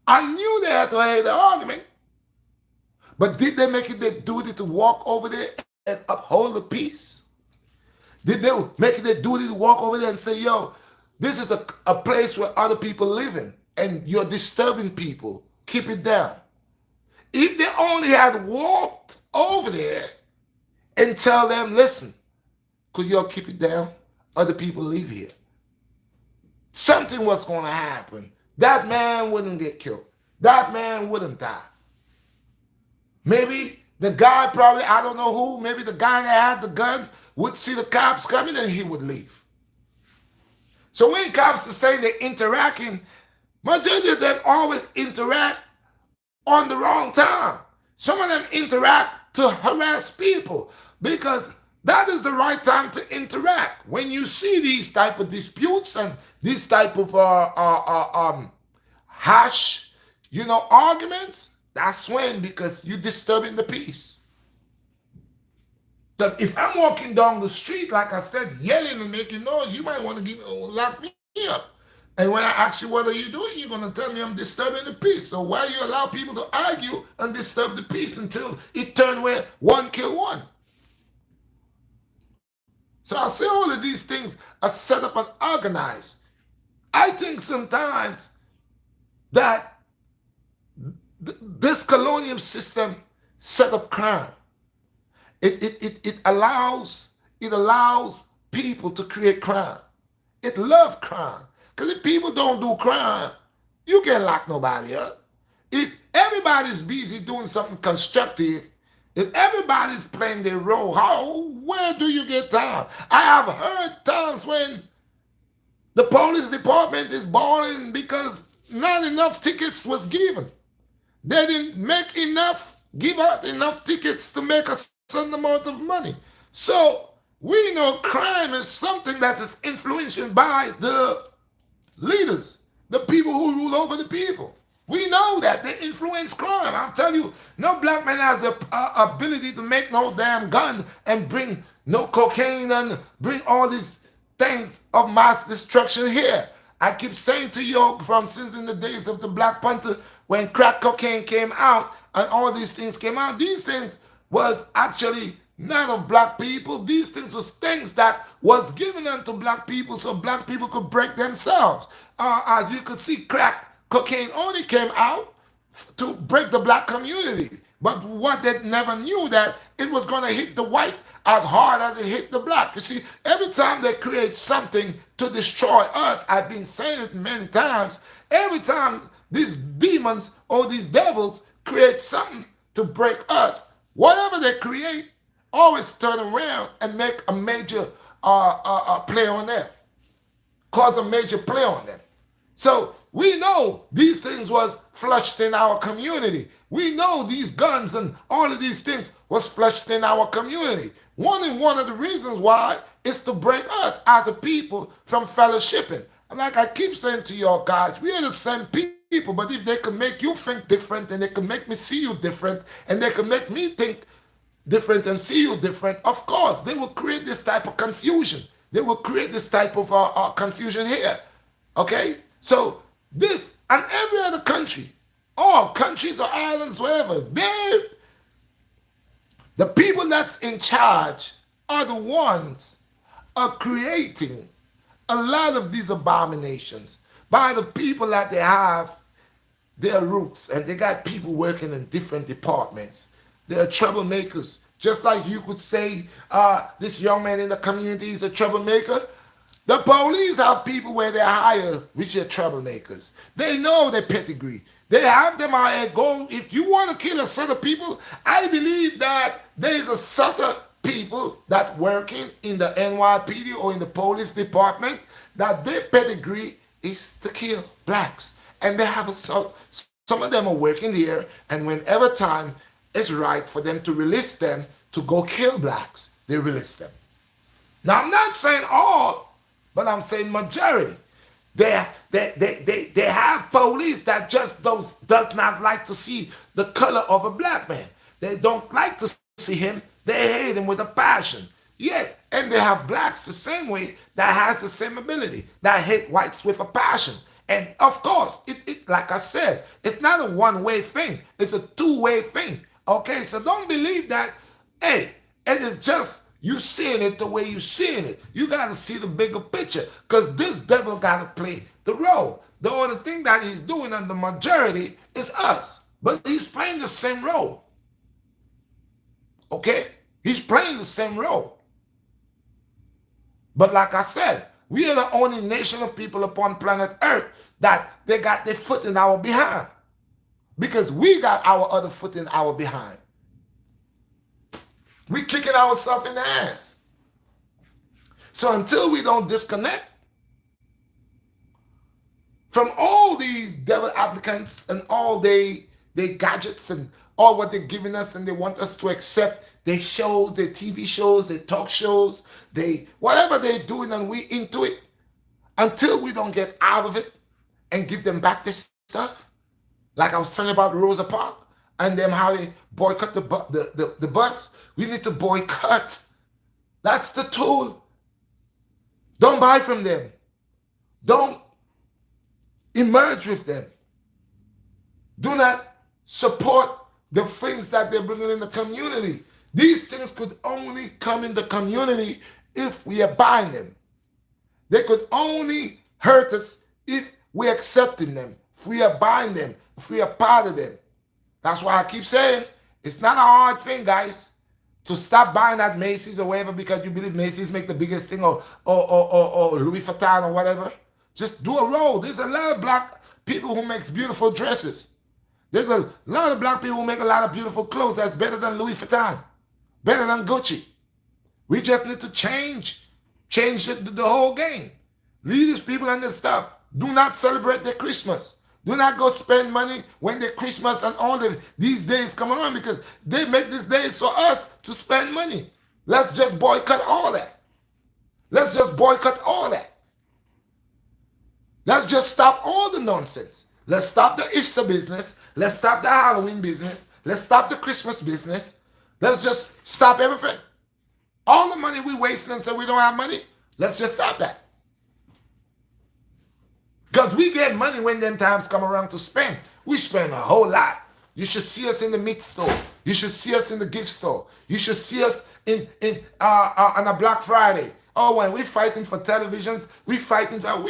I knew they had to hear the argument. But did they make it their duty to walk over there and uphold the peace? Did they make it their duty to walk over there and say, yo, this is a place where other people living and you're disturbing people. Keep it down. If they only had walked over there and tell them, listen, could y'all keep it down? Other people live here. Something was going to happen. That man wouldn't get killed. That man wouldn't die. Maybe The guy probably, I don't know who, maybe the guy that had the gun would see the cops coming and he would leave. So when cops are saying they're interacting, majority of them always interact on the wrong time. Some of them interact to harass people because that is the right time to interact. When you see these type of disputes and this type of hash, arguments, that's when, because you're disturbing the peace. Because if I'm walking down the street, like I said, yelling and making noise, you might want to lock me up. And when I ask you what are you doing, you're going to tell me I'm disturbing the peace. So why you allow people to argue and disturb the peace until it turns where one kill one? So I say all of these things are set up and organized. I think sometimes that this colonial system set up crime. It allows people to create crime. It loves crime. Because if people don't do crime, you can't lock nobody up. If everybody's busy doing something constructive, if everybody's playing their role, where do you get time? I have heard times when the police department is balling because not enough tickets was given. They didn't give out enough tickets to make a certain amount of money. So we know crime is something that is influenced by the leaders, the people who rule over the people. We know that they influence crime. I'll tell you, no black man has the ability to make no damn gun and bring no cocaine and bring all these things of mass destruction here. I keep saying to you since in the days of the Black Panther, when crack cocaine came out and all these things came out, these things was actually not of black people. These things was things that was given unto black people so black people could break themselves. As you could see, crack cocaine only came out to break the black community. But what they never knew that it was going to hit the white as hard as it hit the black. You see, every time they create something to destroy us, I've been saying it many times, every time these demons or these devils create something to break us, whatever they create, always turn around and make a major play on them, cause a major play on them. So we know these things was flushed in our community. We know these guns and all of these things was flushed in our community. One of the reasons why is to break us as a people from fellowshipping. And like I keep saying to y'all guys, we are the same people, but if they can make you think different and they can make me see you different and they can make me think different and see you different, of course, they will create this type of confusion. They will create this type of confusion here. Okay? So this and every other country, all countries or islands, wherever, the people that's in charge are the ones are creating a lot of these abominations by the people that they have their roots, and they got people working in different departments. They're troublemakers. Just like you could say this young man in the community is a troublemaker. The police have people where they hire which are troublemakers. They know their pedigree. They have them out and go. If you want to kill a set of people, I believe that there is a set of people that working in the NYPD or in the police department that their pedigree is to kill blacks. And they have some of them are working here, and whenever time is right for them to release them to go kill blacks, they release them. Now I'm not saying all, but I'm saying majority. They have police that just does not like to see the color of a black man. They don't like to see him. They hate him with a passion. Yes, and they have blacks the same way that has the same ability, that hate whites with a passion. And of course, it like I said, it's not a one-way thing. It's a two-way thing. Okay, so don't believe that, hey, it is just you seeing it the way you seeing it. You got to see the bigger picture, because this devil got to play the role. The only thing that he's doing on the majority is us, but he's playing the same role. Okay, he's playing the same role. But like I said, we are the only nation of people upon planet Earth that they got their foot in our behind, because we got our other foot in our behind. We kicking ourselves in the ass. So until we don't disconnect from all these devil applicants and all they gadgets and all what they're giving us, and they want us to accept their shows, their TV shows, their talk shows, they whatever they're doing, and we into it, until we don't get out of it and give them back this stuff. Like I was telling about Rosa Parks and them how they boycott the bus. We need to boycott. That's the tool. Don't buy from them. Don't emerge with them. Do not support the things that they're bringing in the community. These things could only come in the community if we are buying them. They could only hurt us if we're accepting them, if we are buying them, if we are part of them. That's why I keep saying it's not a hard thing, guys, to stop buying at Macy's or wherever because you believe Macy's make the biggest thing, or Louis Vuitton or whatever. Just do a roll. There's a lot of black people who makes beautiful dresses. There's a lot of black people who make a lot of beautiful clothes that's better than Louis Vuitton, better than Gucci. We just need to change the whole game. Leave these people and this stuff. Do not celebrate their Christmas. Do not go spend money when their Christmas and all these days come around, because they make these days for us to spend money. Let's just boycott all that. Let's just boycott all that. Let's just stop all the nonsense. Let's stop the Easter business. Let's stop the Halloween business. Let's stop the Christmas business. Let's just stop everything. All the money we wasting and say we don't have money, let's just stop that. Because we get money when them times come around to spend. We spend a whole lot. You should see us in the meat store. You should see us in the gift store. You should see us on a Black Friday. Oh, when we're fighting for televisions, we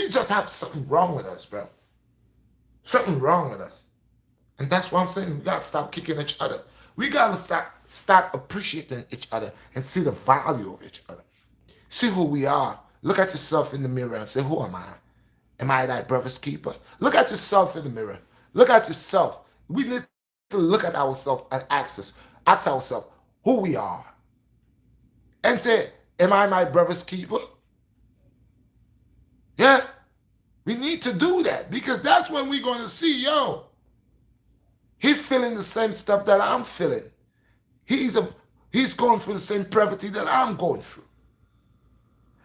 just have something wrong with us, bro. Something wrong with us. And that's what I'm saying. We got to stop kicking each other. We got to start appreciating each other and see the value of each other. See who we are. Look at yourself in the mirror and say, who am I? Am I thy brother's keeper? Look at yourself in the mirror. Look at yourself. We need to look at ourselves and ask ourselves who we are. And say, am I my brother's keeper? Yeah. We need to do that, because that's when we're going to see, yo, he's feeling the same stuff that I'm feeling. He's going through the same poverty that I'm going through.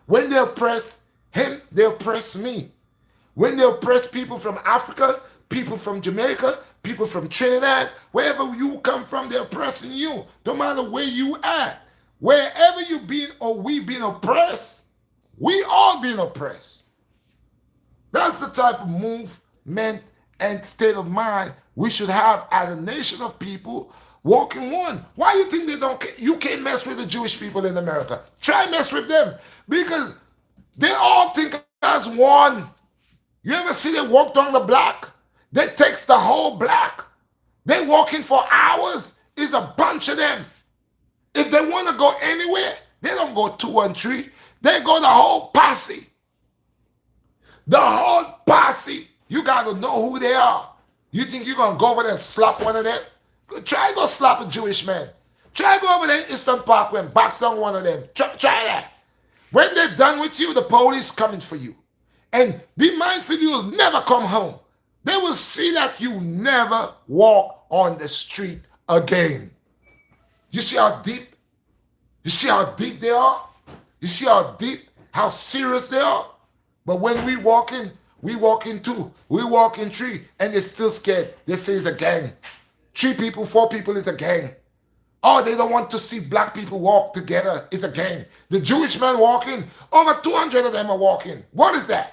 When they oppress him, they oppress me. When they oppress people from Africa, people from Jamaica, people from Trinidad, wherever you come from, they're oppressing you. No matter where you at. Wherever you been or we been oppressed, we all been oppressed. That's the type of movement and state of mind we should have as a nation of people walking one. Why you think you can't mess with the Jewish people in America? Try mess with them, because they all think as one. You ever see they walk down the block? They text the whole block. They walking for hours. It's a bunch of them. If they want to go anywhere, they don't go 2 and 3. They go the whole posse. The whole posse. You got to know who they are. You think you're going to go over there and slap one of them? Try go slap a Jewish man. Try go over there in Eastern Parkway and box on one of them. Try that. When they're done with you, the police coming for you. And be mindful, you'll never come home. They will see that you never walk on the street again. You see how deep? You see how deep they are? You see how deep, how serious they are? But when we walk in 2, we walk in 3, and they're still scared. They say it's a gang. 3 people, 4 people is a gang. Oh, they don't want to see black people walk together. It's a gang. The Jewish man walking, over 200 of them are walking. What is that?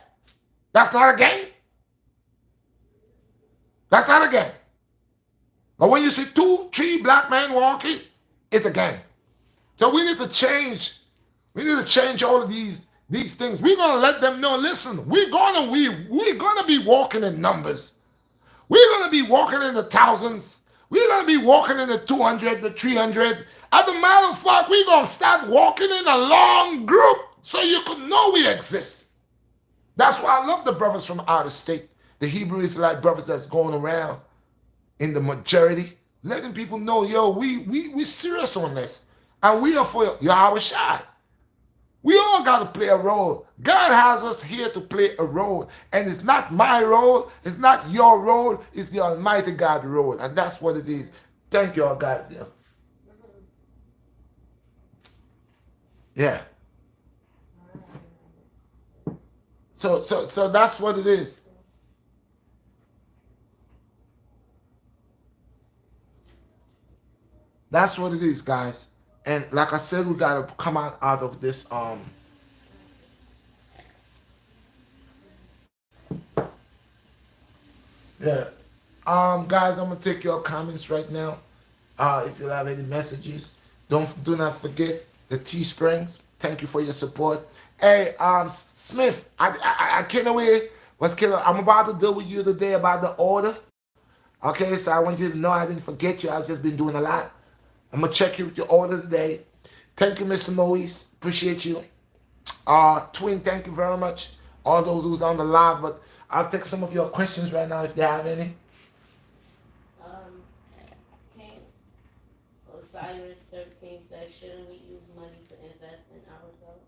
That's not a gang? That's not a gang. But when you see 2, 3 black men walking, it's a gang. So we need to change. We need to change all of these things. We're gonna let them know, listen, we're gonna be walking in numbers. We're gonna be walking in the thousands. We're gonna be walking in the 200, the 300. As a matter of fact, we're gonna start walking in a long group so you could know we exist. That's why I love the brothers from out of state, the Hebrew Israelite brothers that's going around in the majority, letting people know, yo, we serious on this. And we are for Yahweh Shai. We all got to play a role. God has us here to play a role. And it's not my role. It's not your role. It's the Almighty God role. And that's what it is. Thank you all, guys. Yeah. Yeah. So that's what it is. That's what it is, guys. And like I said, we gotta come out of this yeah. Guys, I'm gonna take your comments right now. If you have any messages, do not forget the Teesprings. Thank you for your support. Hey, Smith, I can't wait. I'm about to deal with you today about the order. Okay, so I want you to know I didn't forget you. I've just been doing a lot. I'm gonna check you with your order today. Thank you, Mr. Moise. Appreciate you. Twin, thank you very much. All those who's on the live, but I'll take some of your questions right now if they have any. King Osiris 13 says, shouldn't we use money to invest in ourselves?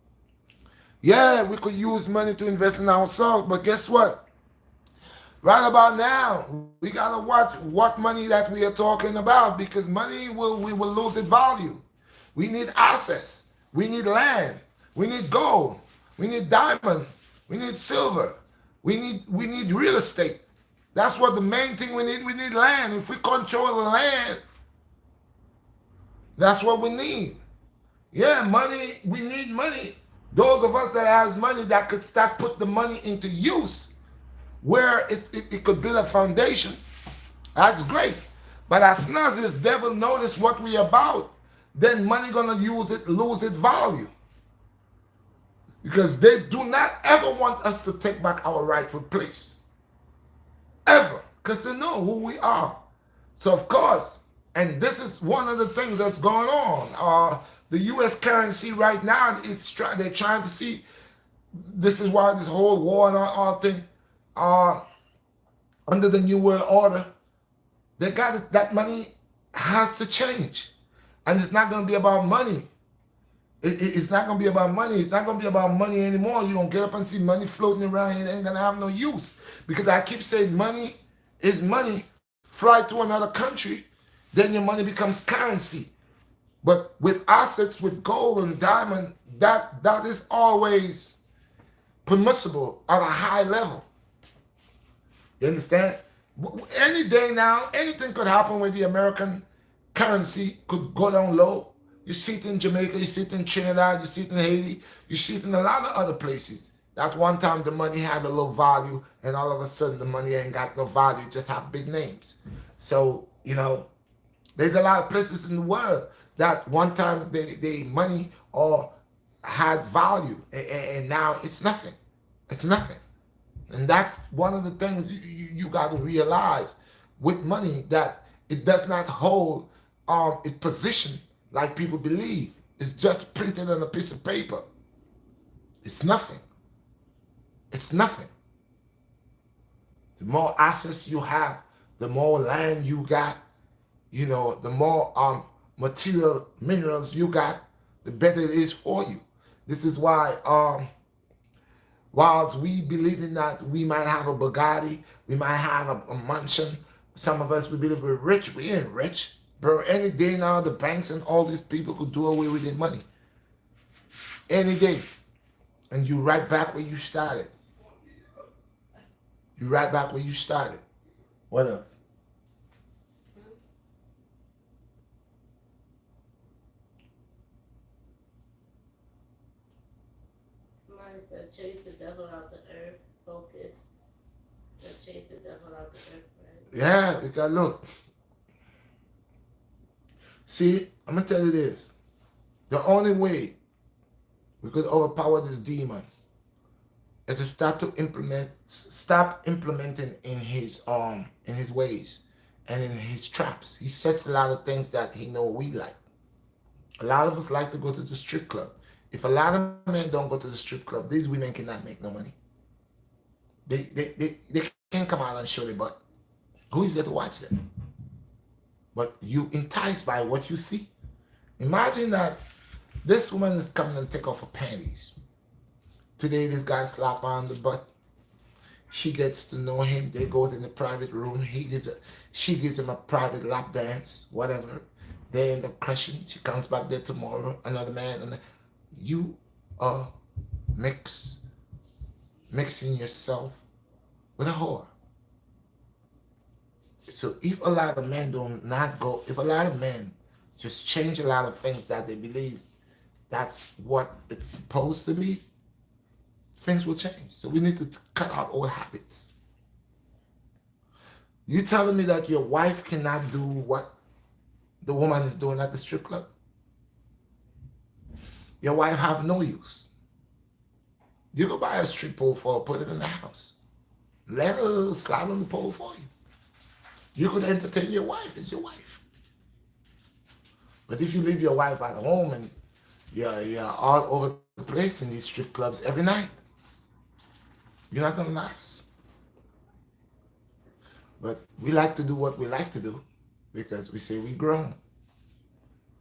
Yeah, we could use money to invest in ourselves, but guess what? Right about now, we gotta watch what money that we are talking about because we will lose its value. We need assets. We need land. We need gold. We need diamond. We need silver. We need real estate. That's what the main thing we need. We need land. If we control the land, that's what we need. Yeah, money. We need money. Those of us that has money that could start put the money into use, where it could build a foundation. That's great. But as soon as this devil notice what we about, then money gonna lose its value. Because they do not ever want us to take back our rightful place. Ever. Because they know who we are. So of course, and this is one of the things that's going on. The U.S. currency right now, they're trying to see, this is why this whole war and all thing, under the New World Order, they got it, that money has to change. And it's not going to be about money. It's not going to be about money. It's not going to be about money anymore. You don't get up and see money floating around and it ain't going to have no use. Because I keep saying money is money. Fly to another country, then your money becomes currency. But with assets, with gold and diamond, that is always permissible at a high level. You understand? Any day now, anything could happen with the American currency could go down low. You see it in Jamaica, you see it in Trinidad, you see it in Haiti, you see it in a lot of other places. That one time the money had a low value and all of a sudden the money ain't got no value, just have big names. So, there's a lot of places in the world that one time they money or had value and now it's nothing. It's nothing. And that's one of the things you got to realize with money, that it does not hold its position like people believe. It's just printed on a piece of paper. It's nothing. It's nothing. The more assets you have, the more land you got, the more material minerals you got, the better it is for you. This is why whilst we believe in that we might have a Bugatti, we might have a mansion, some of us we believe we're rich. We ain't rich. Bro, any day now the banks and all these people could do away with their money. Any day. And you right back where you started. You right back where you started. What else? Mine said, chase the devil out the earth. Focus. So chase the devil out the earth, right? Yeah, you got look. See, I'm gonna tell you this. The only way we could overpower this demon is to stop implementing in his ways and in his traps. He sets a lot of things that he know we like. A lot of us like to go to the strip club. If a lot of men don't go to the strip club, these women cannot make no money. They can't come out and show their butt. Who is there to watch them? But you enticed by what you see, Imagine that this woman is coming and take off her panties. Today this guy slap her on the butt. She gets to know him. They goes in the private room. She gives him a private lap dance, whatever. They end up crushing. She comes back there tomorrow, another man, and you are mixing yourself with a whore. So if a lot of men if a lot of men just change a lot of things that they believe that's what it's supposed to be, things will change. So we need to cut out old habits. You telling me that your wife cannot do what the woman is doing at the strip club? Your wife have no use. You go buy a strip pole for her, put it in the house. Let her slide on the pole for you. You could entertain your wife. It's your wife. But if you leave your wife at home and you're all over the place in these strip clubs every night, you're not going to last. But we like to do what we like to do because we say we grown.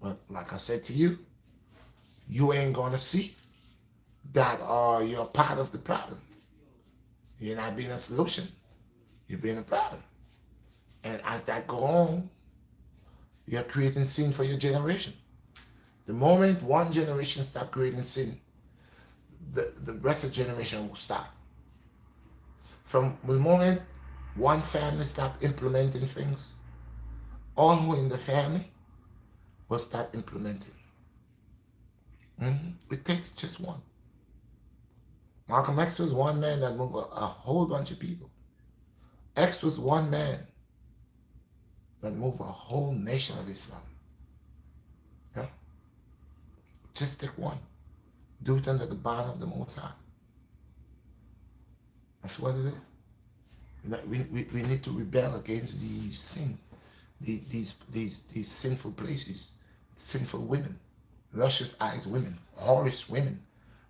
But like I said to you, you ain't going to see that you're part of the problem. You're not being a solution. You're being a problem. And as that go on, you're creating sin for your generation. The moment one generation start creating sin, the rest of the generation will start. From the moment one family start implementing things, all who in the family will start implementing. It takes just one. Malcolm X was one man that moved a whole bunch of people. X was one man that moved a whole nation of Islam. Yeah? Just take one. Do it under the banner of the Most High. That's what it is. We need to rebel against these sin, these sinful places, sinful women, luscious eyes women, whorish women,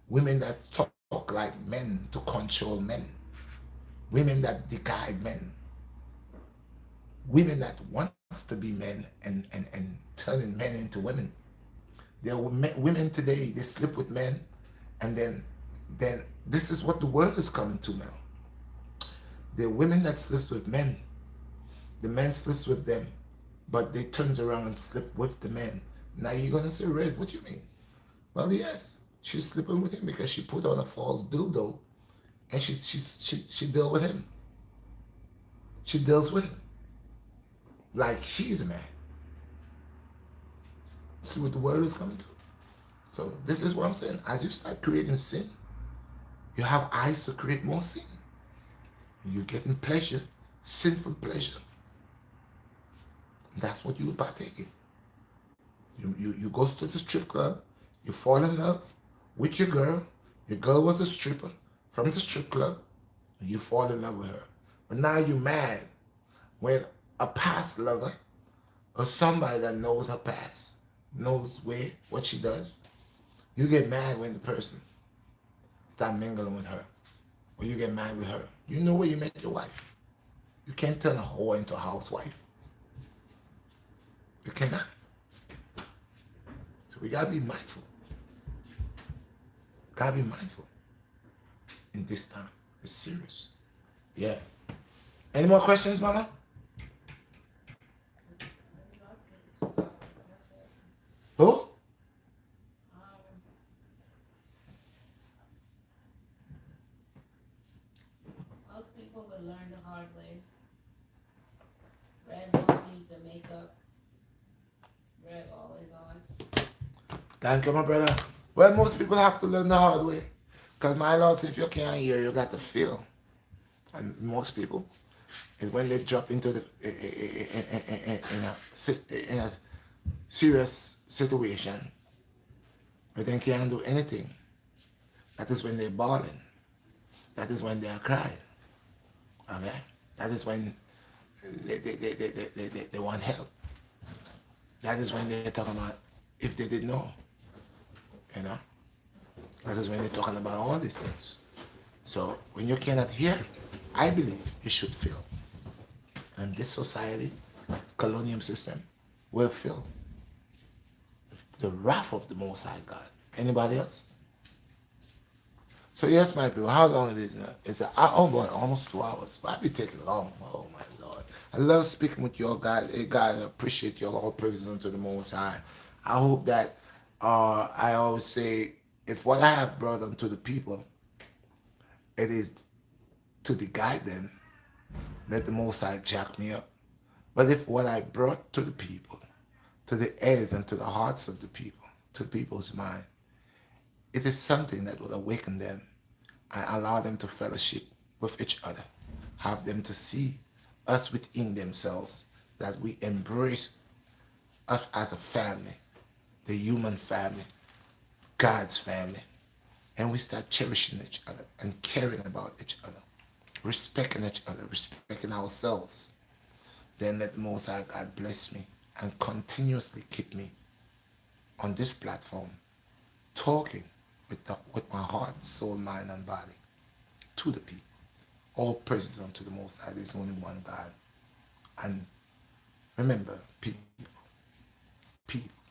women that talk like men to control men, women that degrade men, women that wants to be men and turning men into women. There are women today, they sleep with men, and then this is what the world is coming to now. There are women that sleep with men, the men sleeps with them, but they turns around and sleep with the men. Now you're gonna say, Red, what do you mean? Well, yes, she's sleeping with him because she put on a false dildo, and she deals with him. She deals with him like she's a man. See what the world is coming to? So this is what I'm saying. As you start creating sin, you have eyes to create more sin. You're getting pleasure, sinful pleasure. That's what you partake in. You go to the strip club, you fall in love with your girl was a stripper from the strip club, and you fall in love with her. But now you're mad when a past lover or somebody that knows her past, knows what she does, you get mad when the person start mingling with her, or you get mad with her. You know where you met your wife. You can't turn a whore into a housewife. You cannot. So we gotta be mindful. Gotta be mindful in this time. It's serious. Yeah. Any more questions, Mama? Who? Most people would learn the hard way. Red don't need the makeup. Red always on. Thank you, my brother. Well, most people have to learn the hard way. Because my Lord said, if you can't hear, you got to feel. And most people, is when they drop into in a serious situation where they can't do anything, that is when they're bawling. That is when they are crying. Okay? That is when they want help. That is when they're talking about if they didn't know. You know? That is when they're talking about all these things. So when you cannot hear, I believe you should feel. And this society, this colonial system, will feel. the wrath of the Most High God. Anybody else? So yes, my people, how long it is now? It's oh boy, almost 2 hours. But I'll be taking long. Oh my Lord. I love speaking with you guys. Hey guys, I appreciate you all praises unto the Most High. I hope that I always say, if what I have brought unto the people, it is to guide them, let the Most High jack me up. But if what I brought to the people, to the ears and to the hearts of the people, to people's mind, it is something that will awaken them and allow them to fellowship with each other, have them to see us within themselves, that we embrace us as a family, the human family, God's family, and we start cherishing each other and caring about each other, respecting each other, respecting ourselves. Then let the Most High God bless me and continuously keep me on this platform, talking with my heart, soul, mind, and body to the people. All praises unto the Most High. There's only one God. And remember, people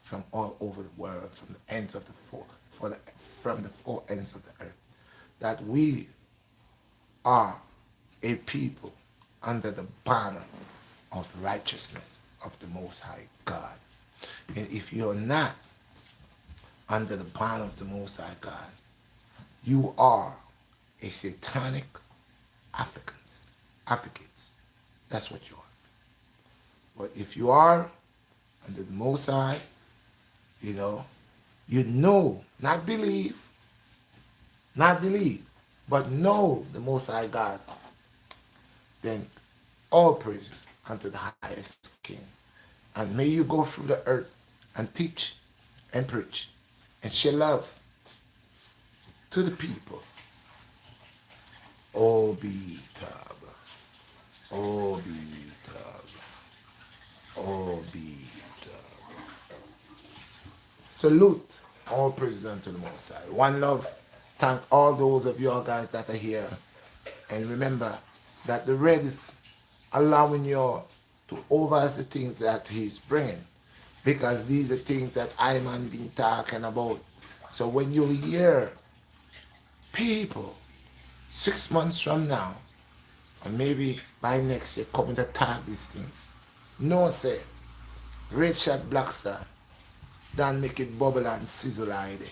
from all over the world, from the ends of the from the four ends of the earth, that we are a people under the banner of righteousness of the Most High God. And if you're not under the banner of the Most High God, you are a satanic Africans. That's what you are. But if you are under the Most High, you know, not believe, but know the Most High God, then all praises unto the highest King. And may you go through the earth and teach and preach and share love to the people. Oh, be Taba. Oh, be Taba. Oh, be Taba. Salute. All praises unto the Most High. One love. Thank all those of you all guys that are here. And remember that the Red is allowing you to oversee the things that he's bringing, because these are things that I'm been talking about. So when you hear people 6 months from now, or maybe by next year, coming to talk these things, no say, Redshot BlackStar, don't make it bubble and sizzle already,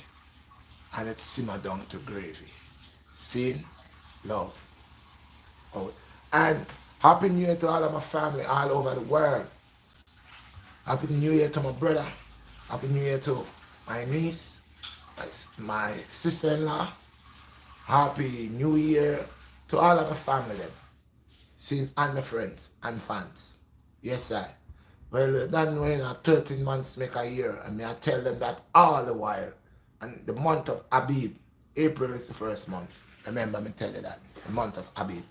and it simmer down to gravy. See? Love. Oh. And Happy New Year to all of my family all over the world. Happy New Year to my brother. Happy New Year to my niece, my sister-in-law. Happy New Year to all of my family then. Seeing and my friends and fans. Yes, I. Well, then when 13 months make a year, and I tell them that all the while. And the month of Abib, April is the first month. Remember me tell you that, the month of Abib.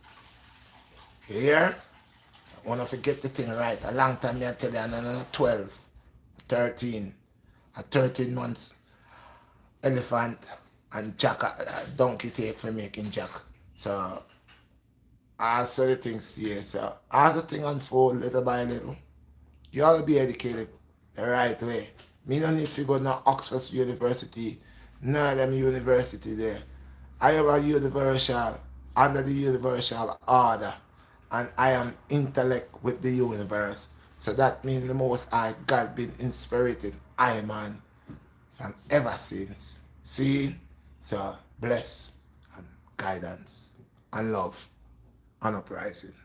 Here, I want to forget the thing right. A long time I tell you, another 12, 13, a 13 months elephant and jack, donkey take for making jack. So, as the things here, so as the thing unfold little by little, you all be educated the right way. Me no need to go to Oxford University, none of them university there. I am a universal, under the universal order, and I am intellect with the universe. So that means the Most High God been inspirited I man from ever since. See? So bless and guidance and love and uprising.